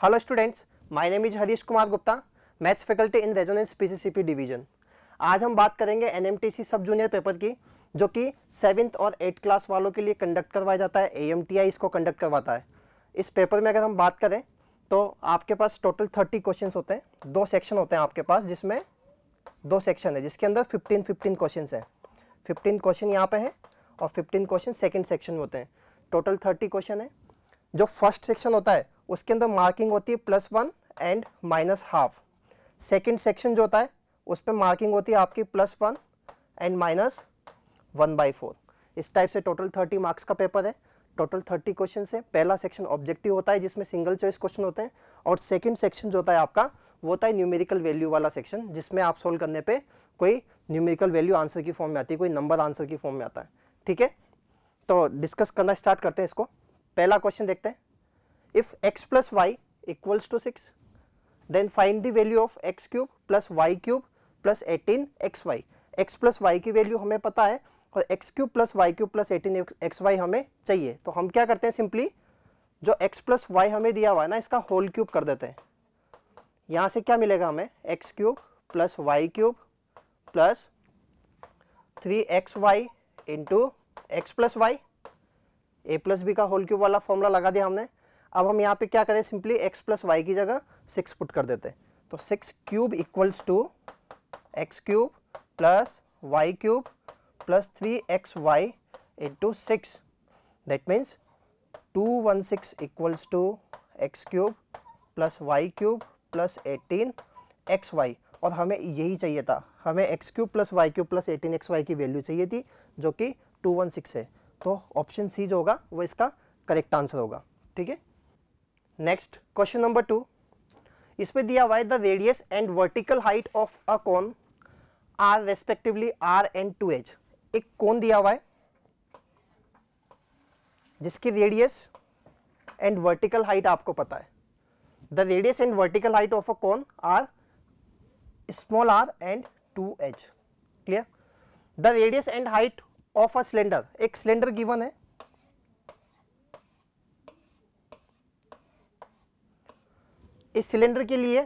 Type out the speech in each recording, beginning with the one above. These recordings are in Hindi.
Hello students, my name is Harish Kumar Gupta, maths faculty in Resonance PCCP division. आज हम बात करेंगे एनएमटीसी सब जूनियर पेपर की, जो कि 7th और 8th क्लास वालों के लिए कंडक्ट करवाया जाता है। एएमटीआई इसको कंडक्ट करवाता है। इस पेपर में अगर हम बात करें तो आपके पास टोटल 30 क्वेश्चंस होते हैं। 2 सेक्शन होते हैं आपके पास, जिसमें 2 सेक्शन है, जिसके अंदर 15 क्वेश्चंस हैं। 15 क्वेश्चन यहाँ पे हैं और 15 क्वेश्चन सेकेंड सेक्शन में होते हैं। टोटल 30 क्वेश्चन है। जो फर्स्ट सेक्शन होता है उसके अंदर मार्किंग होती है +1 एंड -1/2। सेकेंड सेक्शन जो होता है उस पर मार्किंग होती है आपकी +1 एंड -1/4। इस टाइप से टोटल 30 मार्क्स का पेपर है। टोटल 30 क्वेश्चन है। पहला सेक्शन ऑब्जेक्टिव होता है, जिसमें सिंगल चॉइस क्वेश्चन होते हैं, और सेकेंड सेक्शन जो होता है आपका वो होता है न्यूमेरिकल वैल्यू वाला सेक्शन, जिसमें आप सोल्व करने पे कोई न्यूमेरिकल वैल्यू आंसर की फॉर्म में आती है, कोई नंबर आंसर की फॉर्म में आता है। ठीक है, तो डिस्कस करना स्टार्ट करते हैं इसको। पहला क्वेश्चन देखते हैं। If x plus y equals to 6, then find the value of x cube plus y cube plus 18xy। x plus y की वैल्यू हमें पता है और x cube plus y cube plus 18xy हमें चाहिए। तो हम क्या करते हैं, सिंपली जो x plus y हमें दिया हुआ है ना, इसका होल क्यूब कर देते हैं। यहाँ से क्या मिलेगा हमें, x cube plus Y cube plus 3xy into X plus Y, A plus B का होल क्यूब वाला फॉर्मूला लगा दिया हमने। अब हम यहाँ पे क्या करें, सिंपली x प्लस वाई की जगह 6 पुट कर देते हैं। तो 6 cube equals to x cube plus Y cube plus 3xy into 6। That means 216 equals to x cube plus Y cube plus 18xy। और हमें यही चाहिए था, हमें x cube plus Y cube plus 18xy की वैल्यू चाहिए थी, जो कि 216 है। तो ऑप्शन सी जो होगा वो इसका करेक्ट आंसर होगा। ठीक है, नेक्स्ट क्वेश्चन नंबर 2। इसमें दिया हुआ है the radius and vertical height of a cone are respectively r and 2h। एक कोन दिया हुआ है जिसकी रेडियस एंड वर्टिकल हाइट आपको पता है। The radius and vertical height of a cone are small r and 2h। Clear. The radius and height of a cylinder, एक सिलेंडर गिवन है। इस सिलेंडर के लिए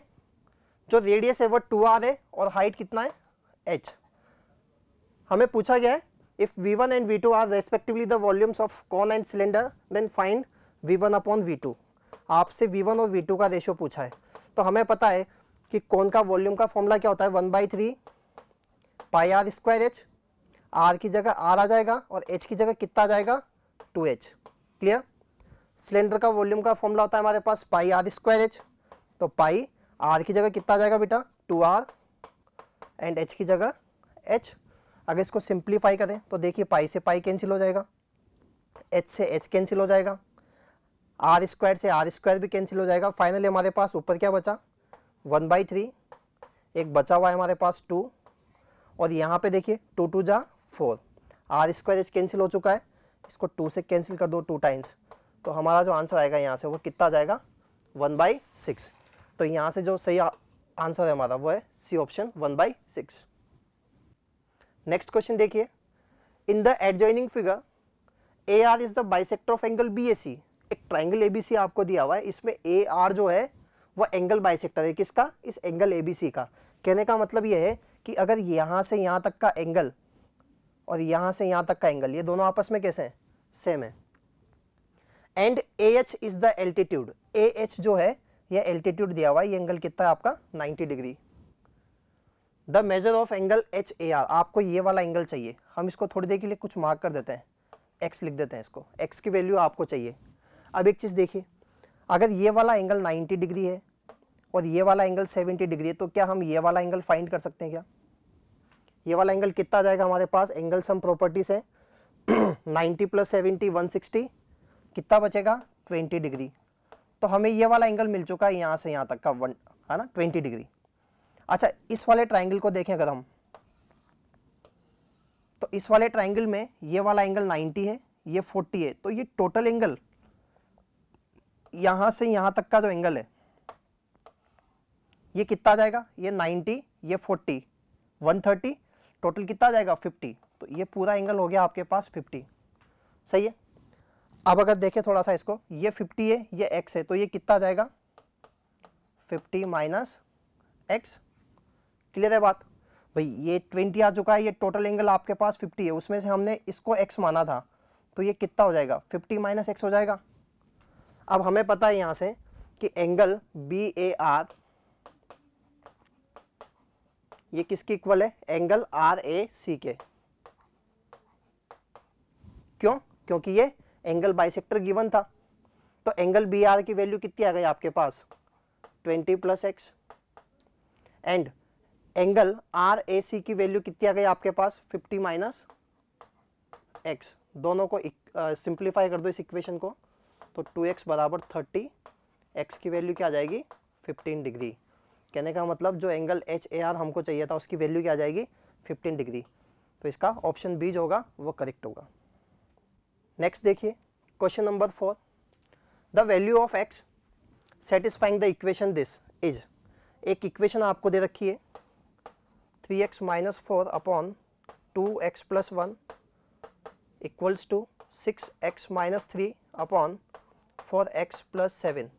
जो रेडियस है वो 2r है और हाइट कितना है, h। हमें पूछा गया है if v1 and v2 are respectively the volumes of cone and cylinder, then find v1 upon v2। आपसे v1 और v2 का रेशियो पूछा है। तो हमें पता है कि कॉन का वॉल्यूम का फॉर्मूला क्या होता है, 1/3 पाई r स्क्वायर h। r की जगह r आ जाएगा और h की जगह कितना आ जाएगा, 2h। क्लियर। सिलेंडर का वॉल्यूम का फॉर्मूला होता है हमारे पास पाई r स्क्वायर h। तो पाई r की जगह कितना आ जाएगा बेटा, 2r एंड h की जगह h। अगर इसको सिंप्लीफाई करें तो देखिए पाई से पाई कैंसिल हो जाएगा, h से h कैंसिल हो जाएगा, r स्क्वायर से r स्क्वायर भी कैंसिल हो जाएगा। फाइनली हमारे पास ऊपर क्या बचा, 1/3, एक बचा हुआ है हमारे पास 2, और यहाँ पे देखिए 2 2 जा 4, r स्क्वायर h कैंसिल हो चुका है। इसको 2 से कैंसिल कर दो 2 टाइम्स, तो हमारा जो आंसर आएगा यहाँ से वो कितना आ जाएगा, 1/6। तो यहाँ से जो सही आंसर है हमारा वो है सी ऑप्शन, 1/6। नेक्स्ट क्वेश्चन देखिए। In the adjoining figure AR is the bisector of angle BAC। एक ट्राइंगल ABC आपको दिया हुआ है, इसमें AR जो है वो एंगल बाइसेक्टर है किसका, इस एंगल ABC का। कहने का मतलब ये है कि अगर यहाँ से यहाँ तक का एंगल और यहाँ से यहाँ तक का एंगल, ये दोनों आपस में कैसे हैं, सेम है। And AH is the altitude. AH जो है यह एल्टीट्यूड दिया हुआ है, ये एंगल कितना है आपका, 90 degree. The measure of angle HAR, आपको ये वाला एंगल चाहिए। हम इसको थोड़ी देर के लिए कुछ मार्क कर देते हैं, x लिख देते हैं इसको, x की वैल्यू आपको चाहिए। अब एक चीज़ देखिए, अगर ये वाला एंगल 90 डिग्री है और ये वाला एंगल 70 डिग्री है, तो क्या हम ये वाला एंगल फाइंड कर सकते हैं क्या। ये वाला एंगल कितना आ जाएगा हमारे पास, एंगल सम प्रॉपर्टीज है 90 + 70 160, कितना बचेगा, 20 डिग्री। तो हमें ये वाला एंगल मिल चुका है यहाँ से यहाँ तक का 1 है ना, 20 डिग्री। अच्छा, इस वाले ट्राइंगल को देखें अगर हम, तो इस वाले ट्राइंगल में ये वाला एंगल 90 है, ये 40 है, तो ये टोटल एंगल यहाँ से यहाँ तक का जो एंगल है ये कितना आ जाएगा, ये 90, ये 40, 130, टोटल कितना आ जाएगा 50। तो ये पूरा एंगल हो गया आपके पास 50। सही है। अब अगर देखें थोड़ा सा इसको, ये 50 है, ये x है, तो ये कितना आ जाएगा 50 माइनस x। क्लियर है बात भाई? ये 20 आ चुका है, ये टोटल एंगल आपके पास 50 है, उसमें से हमने इसको x माना था, तो ये कितना हो जाएगा? 50 माइनस x हो जाएगा। अब हमें पता है यहाँ से कि एंगल BAR ये किसके इक्वल है? एंगल RAC के। क्यों? क्योंकि ये एंगल बाइसेक्टर गिवन था। तो एंगल BR की वैल्यू कितनी आ गई आपके पास? 20 plus x। And angle RAC की वैल्यू कितनी आ गई आपके पास? 50 माइनस x। दोनों को सिंप्लीफाई कर दो इस इक्वेशन को, तो 2x बराबर 30, x की वैल्यू क्या आ जाएगी? 15 डिग्री। कहने का मतलब जो एंगल HAR हमको चाहिए था उसकी वैल्यू क्या आ जाएगी? 15 डिग्री। तो इसका ऑप्शन बी जो होगा वो करेक्ट होगा। नेक्स्ट देखिए question number 4, the value of x satisfying the equation this is. एक इक्वेशन आपको दे रखी है 3x minus 4 upon 2x plus 1 equals to 6x minus 3 upon 4x plus 7।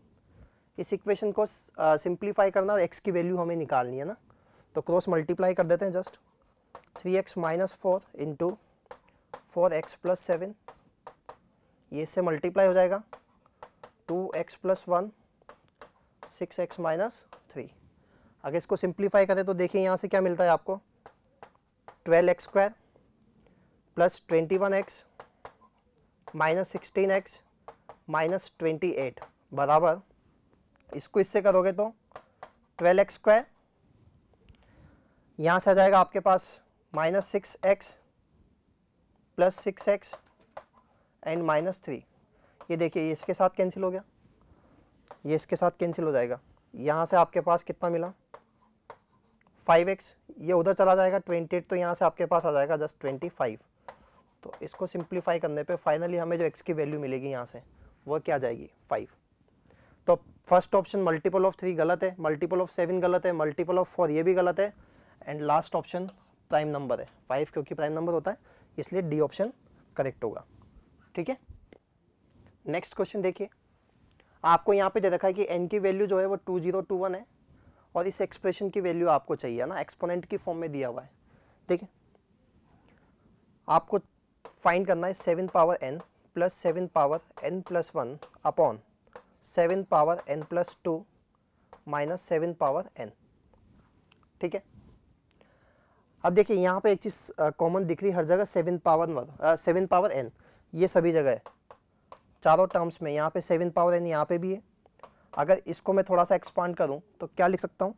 इस इक्वेशन को सिंप्लीफाई करना और x की वैल्यू हमें निकालनी है ना, तो क्रॉस मल्टीप्लाई कर देते हैं just. 3x minus 4 into 4x plus 7, ये इससे मल्टीप्लाई हो जाएगा। 2x plus 1 6x minus 3। अगर इसको सिंप्लीफाई करें तो देखिए यहाँ से क्या मिलता है आपको? 12x square plus 21x minus 16x minus 28 बराबर, इसको इससे करोगे तो 12x स्क्वायर, यहाँ से आ जाएगा आपके पास minus 6x plus 6x and minus 3। ये देखिए ये इसके साथ कैंसिल हो गया, ये इसके साथ कैंसिल हो जाएगा। यहाँ से आपके पास कितना मिला? 5x, ये उधर चला जाएगा 28, तो यहाँ से आपके पास आ जाएगा जस्ट 25। तो इसको सिंप्लीफाई करने पे फाइनली हमें जो x की वैल्यू मिलेगी यहाँ से वो क्या आ जाएगी? 5। तो फर्स्ट ऑप्शन मल्टीपल ऑफ 3 गलत है, मल्टीपल ऑफ 7 गलत है, मल्टीपल ऑफ 4 ये भी गलत है, and last option prime number है 5, क्योंकि प्राइम नंबर होता है इसलिए डी ऑप्शन करेक्ट होगा। ठीक है, नेक्स्ट क्वेश्चन देखिए। आपको यहाँ पे दे रखा है कि n की वैल्यू जो है वो 2021 है और इस एक्सप्रेशन की वैल्यू आपको चाहिए ना, एक्सपोनेंट की फॉर्म में दिया हुआ है। देखिए आपको फाइंड करना है 7 power n plus 7 power n plus 1 upon 7 power n plus 2 minus 7 power n। ठीक है, अब देखिए यहाँ पे एक चीज़ कॉमन दिख रही है हर जगह, 7 पावर n, ये सभी जगह है चारों टर्म्स में। यहाँ पे 7 पावर n यहाँ पे भी है। अगर इसको मैं थोड़ा सा एक्सपांड करूँ तो क्या लिख सकता हूँ?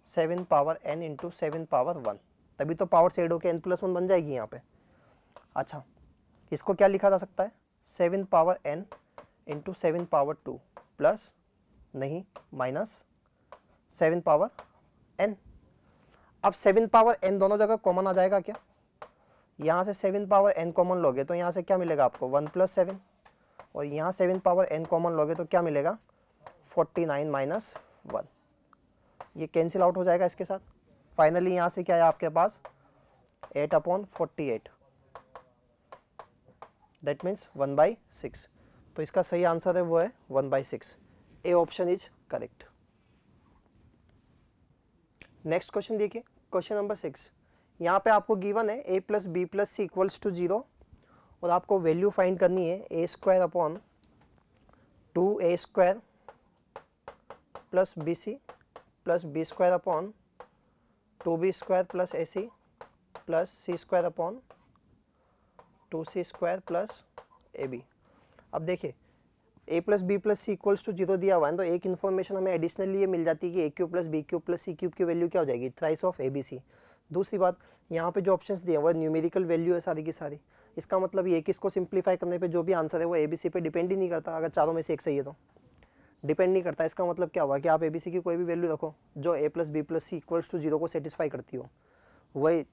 7 पावर n इंटू 7 पावर 1, तभी तो पावर से एड होकर n प्लस 1 बन जाएगी यहाँ पे। अच्छा, इसको क्या लिखा जा सकता है? 7 power n into 7 power 2 plus नहीं माइनस 7 पावर n। अब 7 पावर n दोनों जगह कॉमन आ जाएगा क्या? यहाँ से 7 पावर n कॉमन लोगे तो यहाँ से क्या मिलेगा आपको? 1 प्लस 7, और यहाँ 7 पावर n कॉमन लोगे तो क्या मिलेगा? 49 माइनस 1। ये कैंसिल आउट हो जाएगा इसके साथ। फाइनली यहाँ से क्या है आपके पास? 8/48, दैट मीन्स 1/6। तो इसका सही आंसर है वो है 1/6। A option is correct. Next question देखिए, क्वेश्चन नंबर 6। यहाँ पे आपको गिवन है a plus B plus c equals to 0 और आपको वैल्यू फाइंड करनी है a square upon 2a square plus B C plus B square upon 2b square plus A c plus C square upon 2c square plus a b. अब देखिए a plus B plus c equals to 0 दिया हुआ है, तो एक इन्फॉर्मेशन हमें एडिशनली ये मिल जाती है कि a cube plus b cube plus c cube की वैल्यू क्या हो जाएगी? Thrice of A B c. दूसरी बात, यहाँ पे जो ऑप्शंस दिए हुए न्यूमेरिकल वैल्यू है सारी की सारी, इसका मतलब ये कि इसको सिंप्लीफाई करने पे जो भी आंसर है वो ए बी सी पे डिपेंड ही नहीं करता। अगर चारों में से एक सही है तो डिपेंड नहीं करता। इसका मतलब क्या हुआ कि आप ए बी सी की कोई भी वैल्यू रखो जो a plus B plus c equals to 0 को सेटिस्फाई करती हो, वही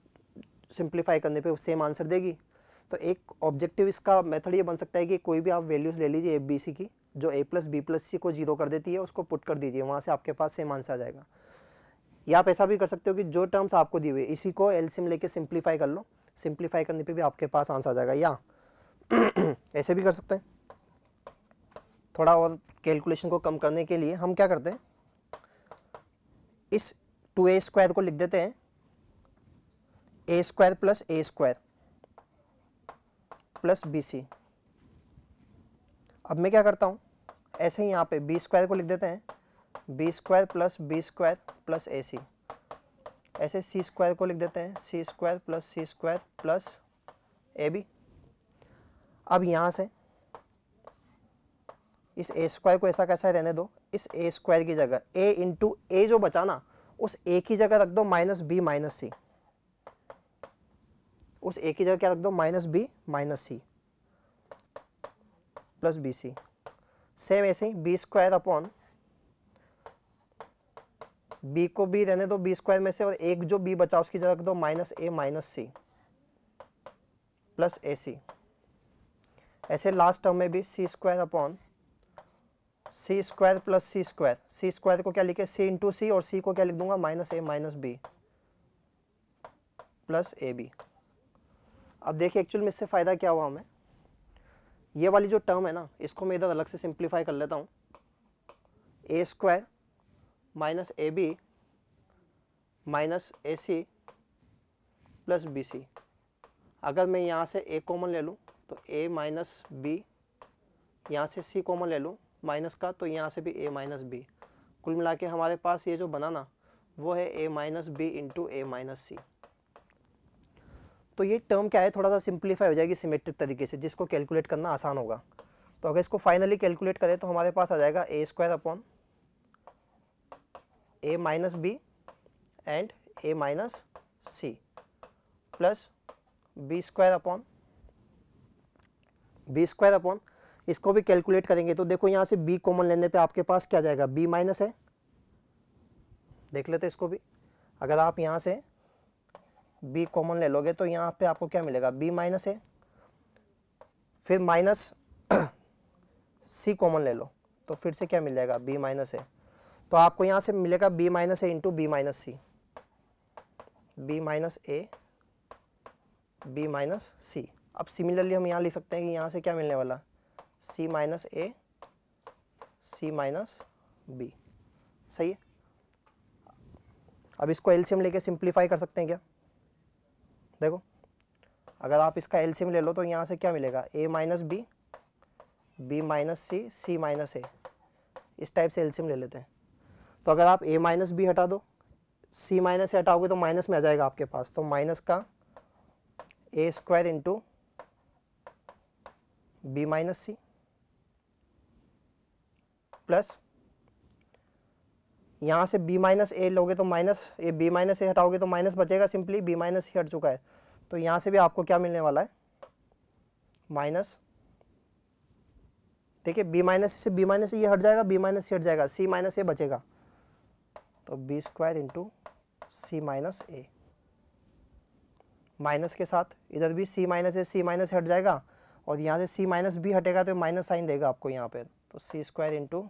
सिंप्लीफाई करने पे सेम आंसर देगी। तो एक ऑब्जेक्टिव इसका मेथड ये बन सकता है कि कोई भी आप वैल्यूज़ ले लीजिए ए बी सी की जो a प्लस बी प्लस सी को 0 कर देती है, उसको पुट कर दीजिए, वहाँ से आपके पास सेम आंसर आ जाएगा। या आप ऐसा भी कर सकते हो कि जो टर्म्स आपको दी हुई है इसी को एलसीएम लेके सिंप्लीफाई कर लो, सिंप्लीफाई करने पे भी आपके पास आंसर आ जाएगा। या ऐसे भी कर सकते हैं थोड़ा और कैलकुलेशन को कम करने के लिए हम क्या करते हैं, इस 2a स्क्वायर को लिख देते हैं a square plus a square plus BC। अब मैं क्या करता हूँ, ऐसे ही यहाँ पे b स्क्वायर को लिख देते हैं b square plus b square plus AC। ऐसे c स्क्वायर को लिख देते हैं c स्क्वायर प्लस AB। अब यहाँ से इस a स्क्वायर को ऐसा कैसा रहने दो, इस a स्क्वायर की जगह a इंटू ए जो बचा ना, उस a की जगह रख दो माइनस b माइनस सी। उस a की जगह क्या रख दो, माइनस b माइनस सी प्लस बी सी। सेम ऐसे ही b स्क्वायर अपॉन b को b रहने दो b स्क्वायर में से, और एक जो b बचा उसकी जगह रख दो minus a minus C plus A C. ऐसे लास्ट टर्म में भी c square upon c square plus सी स्क्वायर। c स्क्वायर को क्या लिखे, c इंटू सी, और c को क्या लिख दूंगा, minus a minus b plus a b. अब देखिए एक्चुअल में इससे फ़ायदा क्या हुआ हमें, ये वाली जो टर्म है ना, इसको मैं इधर अलग से सिंप्लीफाई कर लेता हूँ। a square minus A B minus a c plus B c. अगर मैं यहाँ से a कॉमन ले लूँ तो a माइनस बी, यहाँ से c कॉमन ले लूँ माइनस का, तो यहाँ से भी a माइनस बी। कुल मिला के हमारे पास ये जो बना ना, वो है a minus B into A minus C. तो ये टर्म क्या है, थोड़ा सा सिंप्लीफाई हो जाएगी सिमेट्रिक तरीके से, जिसको कैलकुलेट करना आसान होगा। तो अगर इसको फाइनली कैलकुलेट करें तो हमारे पास आ जाएगा a square upon a minus b and a minus C plus b square upon इसको भी कैलकुलेट करेंगे तो देखो यहाँ से b कॉमन लेने पे आपके पास क्या जाएगा, b माइनस है। देख लेते इसको भी, अगर आप यहाँ से b कॉमन ले लोगे तो यहाँ पे आपको क्या मिलेगा, b माइनस है। फिर माइनस c कॉमन ले लो तो फिर से क्या मिल जाएगा, b माइनस है। तो आपको यहाँ से मिलेगा b minus A into B minus C, B minus A B minus C. अब सिमिलरली हम यहाँ लिख सकते हैं कि यहाँ से क्या मिलने वाला, c minus a C minus B. सही है। अब इसको एलसीएम लेके सिंप्लीफाई कर सकते हैं क्या, देखो अगर आप इसका एलसीएम ले लो तो यहाँ से क्या मिलेगा, a minus B B minus C C minus A. इस टाइप से एलसीएम ले लेते हैं। तो अगर आप a माइनस बी हटा दो, c माइनस से हटाओगे तो माइनस में आ जाएगा आपके पास, तो माइनस का a square into B minus C plus यहाँ से b माइनस ए लोगे तो minus a, b minus a हटाओगे तो माइनस बचेगा, सिंपली b माइनस सी हट चुका है। तो यहाँ से भी आपको क्या मिलने वाला है, माइनस। देखिए b माइनस से b माइनस से ये हट जाएगा, b माइनस से हट जाएगा, c माइनस ए बचेगा, तो b square into C minus ए। माइनस के साथ इधर भी c माइनस ए, c माइनस हट जाएगा, और यहाँ से c माइनस बी हटेगा तो माइनस साइन देगा आपको यहाँ पे, तो c square into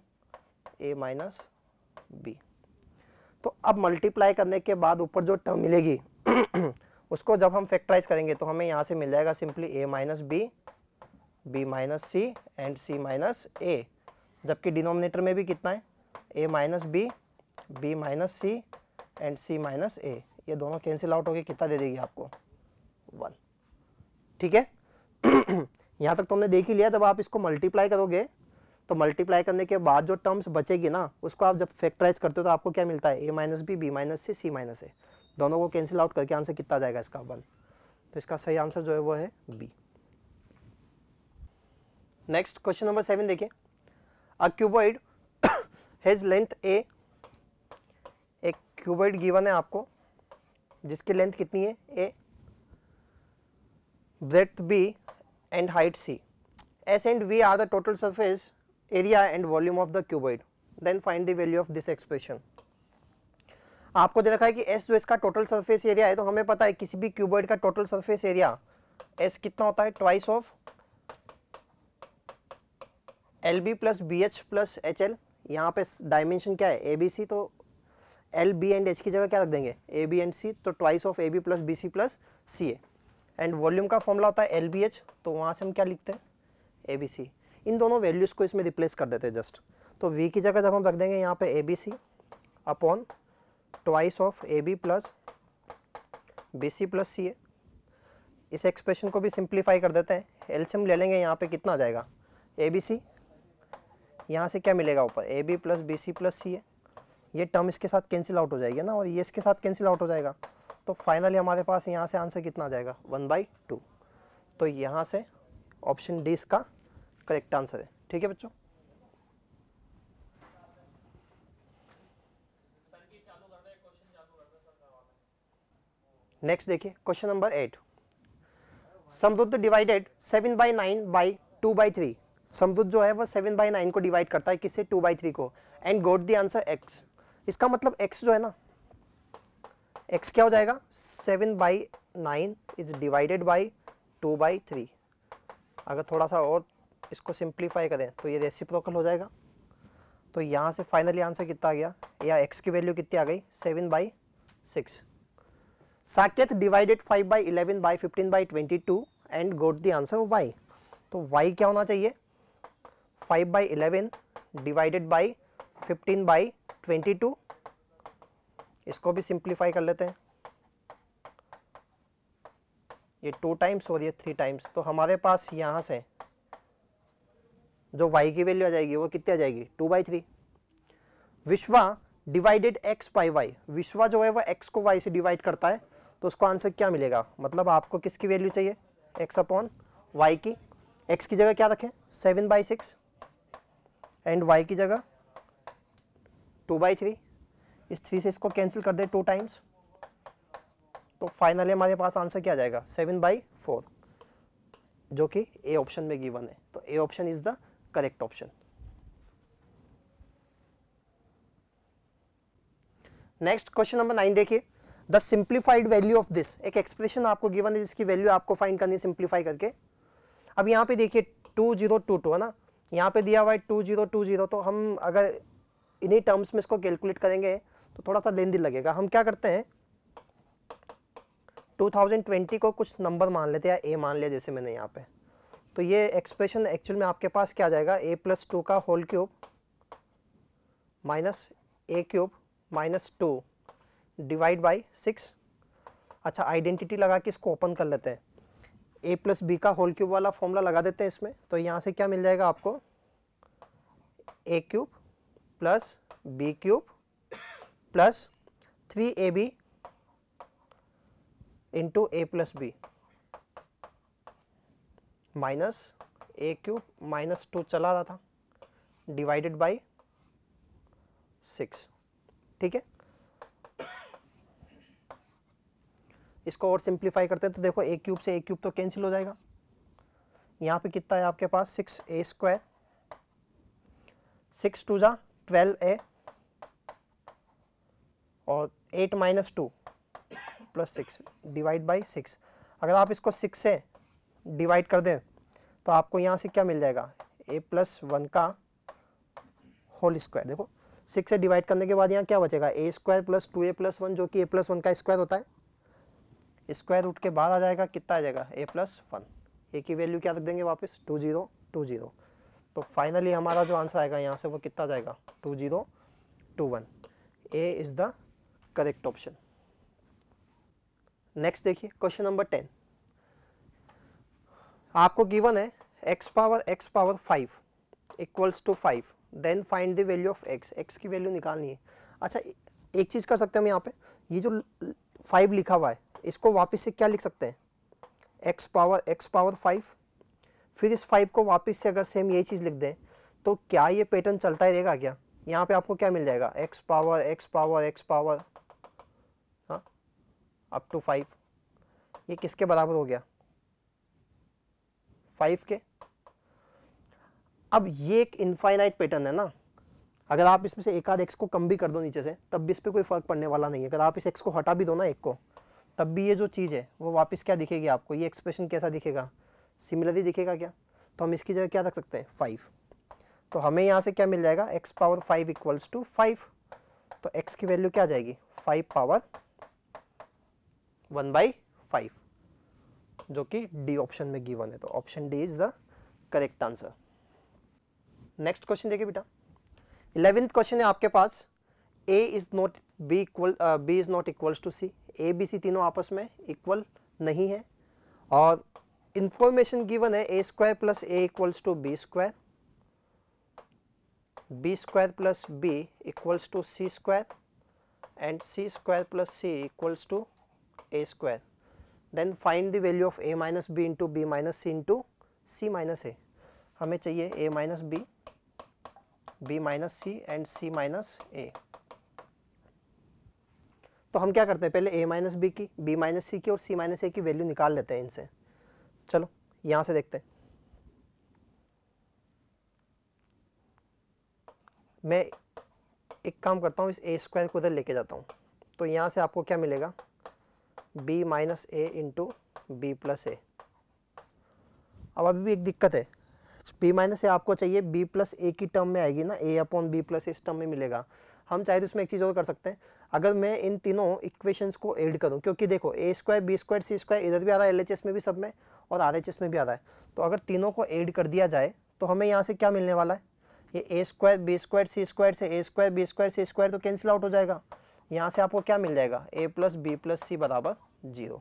A minus B. तो अब मल्टीप्लाई करने के बाद ऊपर जो टर्म मिलेगी उसको जब हम फैक्टराइज करेंगे तो हमें यहाँ से मिल जाएगा simply a minus B B minus C and C minus A. जबकि डिनोमिनेटर में भी कितना है, a minus B B minus C and C minus A. ये दोनों कैंसिल आउट होके कितना दे देगी आपको, 1। ठीक है। यहाँ तक तो हमने देख ही लिया। जब आप इसको मल्टीप्लाई करोगे तो मल्टीप्लाई करने के बाद जो टर्म्स बचेगी ना, उसको आप जब फैक्टराइज करते हो तो आपको क्या मिलता है, a minus B B minus C C minus A. दोनों को कैंसिल आउट करके आंसर कितना आ जाएगा इसका, 1। तो इसका सही आंसर जो है वो है बी। नेक्स्ट क्वेश्चन नंबर 7 देखिए। A cuboid has length a। एक क्यूबॉइड गिवन है आपको जिसकी लेंथ कितनी है, a, breadth b and height c. S and v are the total surface area and volume of the cuboid. Then find the value of this expression. आपको दे रखा है कि S जो इसका टोटल सरफेस एरिया है, तो हमें पता है किसी भी क्यूबॉइड का टोटल सरफेस एरिया S कितना होता है, twice of LB plus BH plus HL। यहाँ पे डायमेंशन क्या है, ABC, तो LB एंड H की जगह क्या रख देंगे, AB एंड C, तो twice of AB plus BC plus CA। And volume का फॉर्मूला होता है LBH, तो वहाँ से हम क्या लिखते हैं, ABC। इन दोनों वैल्यूज़ को इसमें रिप्लेस कर देते हैं जस्ट। तो v की जगह जब हम रख देंगे यहाँ पे A B C upon twice of A B plus B C plus C A. इस एक्सप्रेशन को भी सिंप्लीफाई कर देते हैं, एलसीएम ले लेंगे, यहाँ पे कितना आ जाएगा ए बी सी, यहाँ से क्या मिलेगा ऊपर A B plus B C plus C A. ये टर्म इसके साथ कैंसिल आउट हो जाएगी ना, और ये इसके साथ कैंसिल आउट हो जाएगा। तो फाइनली हमारे पास यहाँ से आंसर कितना आ जाएगा 1/2। तो यहाँ से ऑप्शन डी इसका करेक्ट आंसर है। ठीक है बच्चों। नेक्स्ट देखिए क्वेश्चन नंबर 8। समरुद्ध डिवाइडेड 7/9 बाई 2/3। समरुद्ध जो है वो 7/9 को डिवाइड करता है किससे 2/3 को, and goat the answer x। इसका मतलब x जो है ना, x क्या हो जाएगा 7/9 इज डिवाइडेड बाई 2/3। अगर थोड़ा सा और इसको सिंप्लीफाई करें तो ये रेसिप्रोकल हो जाएगा। तो यहाँ से फाइनली आंसर कितना आ गया, या x की वैल्यू कितनी आ गई 7/6। Saket divided 5/11 by 15/22 and goat the answer y। तो y क्या होना चाहिए 5/11 डिवाइडेड बाई 15/22। इसको भी सिंप्लीफाई कर लेते हैं, ये 2 टाइम्स और ये 3 टाइम्स। तो हमारे पास यहाँ से जो y की वैल्यू आ जाएगी वो कितनी आ जाएगी 2/3। विश्वा डिवाइडेड x बाई y। विश्वा जो है वो x को y से डिवाइड करता है, तो उसको आंसर क्या मिलेगा, मतलब आपको किसकी वैल्यू चाहिए x अपॉन y की। x की जगह क्या रखें 7/6 एंड y की जगह 2/3। इस 3 से इसको कैंसिल कर दे 2 टाइम्स। तो फाइनली हमारे पास आंसर क्या आ जाएगा 7/4, जो कि ए ऑप्शन में गिवन है। तो ए option is the correct option. Next question number 9 देखिए। The simplified value of this, एक एक्सप्रेशन आपको गिवन है जिसकी वैल्यू आपको फाइंड करनी है सिंप्लीफाई करके। अब यहाँ पे देखिए 2022 है ना, यहाँ पे दिया हुआ है 2020। तो हम अगर इन्हीं टर्म्स में इसको कैलकुलेट करेंगे तो थोड़ा सा लेंदी लगेगा। हम क्या करते हैं 2020 को कुछ नंबर मान लेते हैं, या ए मान लिया जैसे मैंने यहाँ पे। तो ये एक्सप्रेशन एक्चुअल में आपके पास क्या आ जाएगा a+2 का whole cube minus a cube minus 2 divide by 6। अच्छा आइडेंटिटी लगा के इसको ओपन कर लेते हैं, a प्लस बी का होल क्यूब वाला फॉर्मूला लगा देते हैं इसमें। तो यहाँ से क्या मिल जाएगा आपको a cube plus b cube plus 3ab into a plus b minus a cube minus 2 चला रहा था डिवाइडेड बाई 6। ठीक है, इसको और सिंप्लीफाई करते हैं तो देखो a क्यूब से a क्यूब तो कैंसिल हो जाएगा। यहाँ पे कितना है आपके पास 6a², 6 2 जा 12a और 8 माइनस 2 प्लस 6 डिवाइड बाई 6। अगर आप इसको 6 से डिवाइड कर दें तो आपको यहाँ से क्या मिल जाएगा a+1 का होल स्क्वायर। देखो 6 से डिवाइड करने के बाद यहाँ क्या बचेगा a² प्लस 2a+1, जो कि a+1 का स्क्वायर होता है। स्क्वायर रूट के बाद आ जाएगा कितना आ जाएगा a+1। a की वैल्यू क्या रख देंगे वापस 2020। तो फाइनली हमारा जो आंसर आएगा यहाँ से वो कितना आ जाएगा 2021। A is the correct option. Next देखिए क्वेश्चन नंबर 10। आपको गिवन है x power 5 equals to 5, then find the value of x। x की वैल्यू निकालनी है। अच्छा एक चीज़ कर सकते हैं हम यहाँ पे, ये जो 5 लिखा हुआ है इसको वापस से क्या लिख सकते हैं x पावर 5। फिर इस 5 को वापस से अगर सेम यही चीज़ लिख दें तो क्या ये पैटर्न चलता ही रहेगा क्या। यहाँ पे आपको क्या मिल जाएगा x पावर हाँ अप टू 5। ये किसके बराबर हो गया 5 के। अब ये एक इनफाइनाइट पैटर्न है ना, अगर आप इसमें से एक आध x को कम भी कर दो नीचे से तब भी इस पर कोई फर्क पड़ने वाला नहीं है। अगर आप इस x को हटा भी दो ना एक को, तब भी ये जो चीज़ है वो वापस क्या दिखेगी आपको, ये एक्सप्रेशन कैसा दिखेगा सिमिलर ही दिखेगा क्या। तो हम इसकी जगह क्या रख सकते हैं 5। तो हमें यहाँ से क्या मिल जाएगा x पावर 5 इक्वल्स टू 5। तो x की वैल्यू क्या आ जाएगी 5 पावर 1/5, जो कि डी ऑप्शन में गिवन है। तो option D is the correct answer. Next question देखिए बेटा, 11th क्वेश्चन है आपके पास, a is not b equal b is not equals to c, a b c तीनों आपस में इक्वल नहीं है, और इंफॉर्मेशन गिवन है a square plus a equals to b square, b square plus b equals to c square and c square plus c equals to a square, then find the value of a minus b into b minus c into c minus a। हमें चाहिए a minus b, b minus c and c minus a। तो हम क्या करते हैं, पहले a माइनस बी की, b माइनस सी की और c माइनस a की वैल्यू निकाल लेते हैं इनसे। चलो यहाँ से देखते हैं, मैं एक काम करता हूँ, इस a स्क्वायर को उधर लेके जाता हूँ, तो यहाँ से आपको क्या मिलेगा, b minus a into B plus a। अब अभी भी एक दिक्कत है, b माइनस a आपको चाहिए b प्लस a की टर्म में आएगी ना, a अपॉन b प्लस इस टर्म में मिलेगा। हम चाहे तो इसमें एक चीज़ और कर सकते हैं, अगर मैं इन तीनों इक्वेशंस को ऐड करूं, क्योंकि देखो a square b square c square इधर भी आ रहा है LHS में भी सब में, और RHS में भी आ रहा है, तो अगर तीनों को ऐड कर दिया जाए तो हमें यहाँ से क्या मिलने वाला है, ये a square b square c square से a square b square c square तो कैंसिल आउट हो जाएगा। यहाँ से आपको क्या मिल जाएगा, a plus B plus c बराबर 0।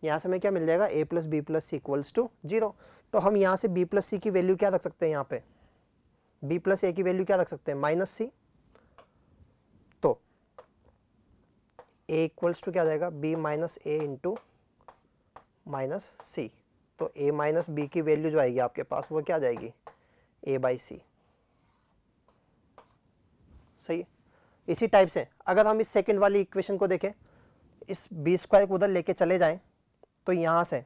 यहाँ से हमें क्या मिल जाएगा, a plus B plus c equals to 0। तो हम यहाँ से b प्लस सी की वैल्यू क्या रख सकते हैं, यहाँ पे b प्लस ए की वैल्यू क्या रख सकते हैं, माइनस सी। तो a इक्वल्स टू क्या आ जाएगा, b minus A into minus C. तो a माइनस बी की वैल्यू जो आएगी आपके पास वो क्या आ जाएगी, a बाई सी। सही है। इसी टाइप से अगर हम इस सेकंड वाली इक्वेशन को देखें, इस b स्क्वायर को उधर लेके चले जाएं, तो यहाँ से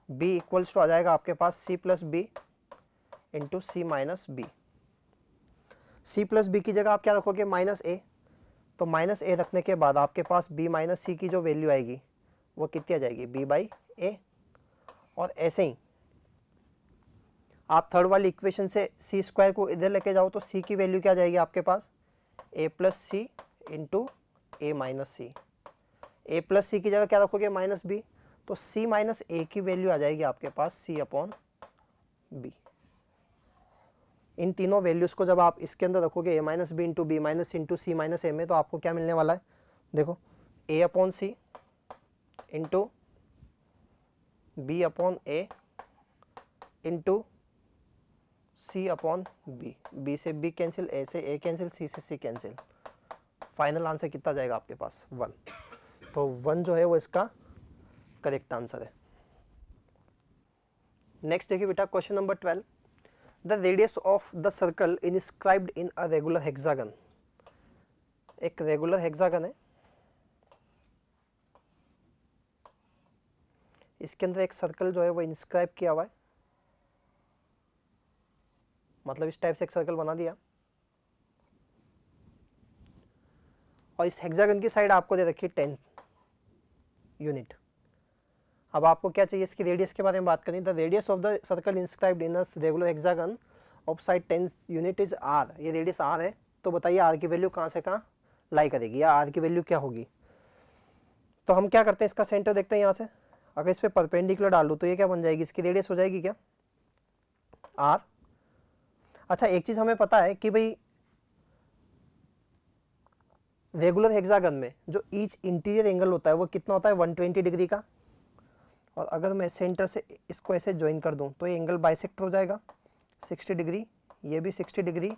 b इक्वल्स टू आ जाएगा आपके पास c plus B into C minus B. सी प्लस बी की जगह आप क्या रखोगे, माइनस ए। तो माइनस ए रखने के बाद आपके पास b माइनस सी की जो वैल्यू आएगी वो कितनी आ जाएगी, b बाई ए। और ऐसे ही आप थर्ड वाली इक्वेशन से सी स्क्वायर को इधर लेके जाओ, तो c की वैल्यू क्या आ जाएगी आपके पास, a plus C into A minus C. A plus C की जगह क्या रखोगे, माइनस बी। तो c माइनस ए की वैल्यू आ जाएगी आपके पास c अपॉन बी। इन तीनों वैल्यूज़ को जब आप इसके अंदर रखोगे a minus B into B minus C into C minus A में, तो आपको क्या मिलने वाला है, देखो a upon C into B upon A into C upon B. B से बी कैंसिल, ए से ए कैंसिल, सी से सी कैंसिल। फाइनल आंसर कितना जाएगा आपके पास, 1। तो 1 जो है वो इसका करेक्ट आंसर है। नेक्स्ट देखिए बेटा, question number 12, the radius of the circle inscribed in a regular hexagon. एक रेगुलर हेक्सागन है, इसके अंदर एक सर्कल जो है वो इंस्क्राइब किया हुआ है, मतलब इस टाइप से एक सर्कल बना दिया, और इस हेक्सागन की साइड आपको दे रखी 10 यूनिट। अब आपको क्या चाहिए, इसकी रेडियस के बारे में बात करें। The radius of the circle inscribed in a regular hexagon of side 10 unit is r. ये रेडियस आर है, तो बताइए आर की वैल्यू कहाँ से कहाँ लाई करेगी, या आर की वैल्यू क्या होगी। तो हम क्या करते हैं, इसका सेंटर देखते हैं यहाँ से। अगर इस पर परपेंडिकुलर डाल दूँ तो ये क्या बन जाएगी, इसकी रेडियस हो जाएगी क्या, आर। अच्छा एक चीज़ हमें पता है कि भाई रेगुलर हेक्सागन में जो ईच इंटीरियर एंगल होता है वो कितना होता है, 120 डिग्री का। और अगर मैं सेंटर से इसको ऐसे ज्वाइन कर दूं तो ये एंगल बाइसेक्टर हो जाएगा 60 डिग्री, ये भी 60 डिग्री,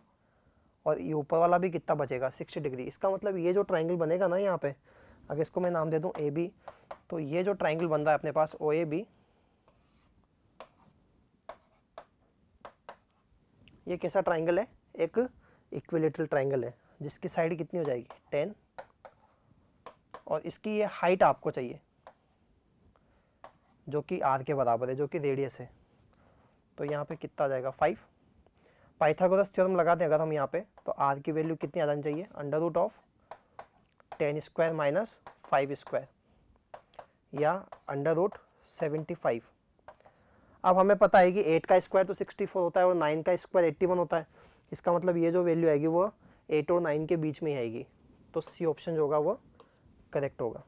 और ये ऊपर वाला भी कितना बचेगा, 60 डिग्री। इसका मतलब ये जो ट्राइंगल बनेगा ना यहाँ पे, अगर इसको मैं नाम दे दूं ए बी, तो ये जो ट्राइंगल बन रहा है अपने पास ओ ए बी, ये कैसा ट्राइंगल है, एक इक्विलेटरल ट्राइंगल है, जिसकी साइड कितनी हो जाएगी 10, और इसकी ये हाइट आपको चाहिए जो कि आर के बराबर है, जो कि रेडियस है। तो यहाँ पे कितना आ जाएगा 5। पाइथागोरस थ्योरम लगा दें अगर हम यहाँ पे, तो आर की वैल्यू कितनी आ जानी चाहिए, under root of 10 square minus 5 square, या अंडर रूट 75। अब हमें पता है कि 8 का स्क्वायर तो 64 होता है और 9 का स्क्वायर 81 होता है। इसका मतलब ये जो वैल्यू आएगी वो 8 और 9 के बीच में ही आएगी। तो सी ऑप्शन जो होगा वो करेक्ट होगा।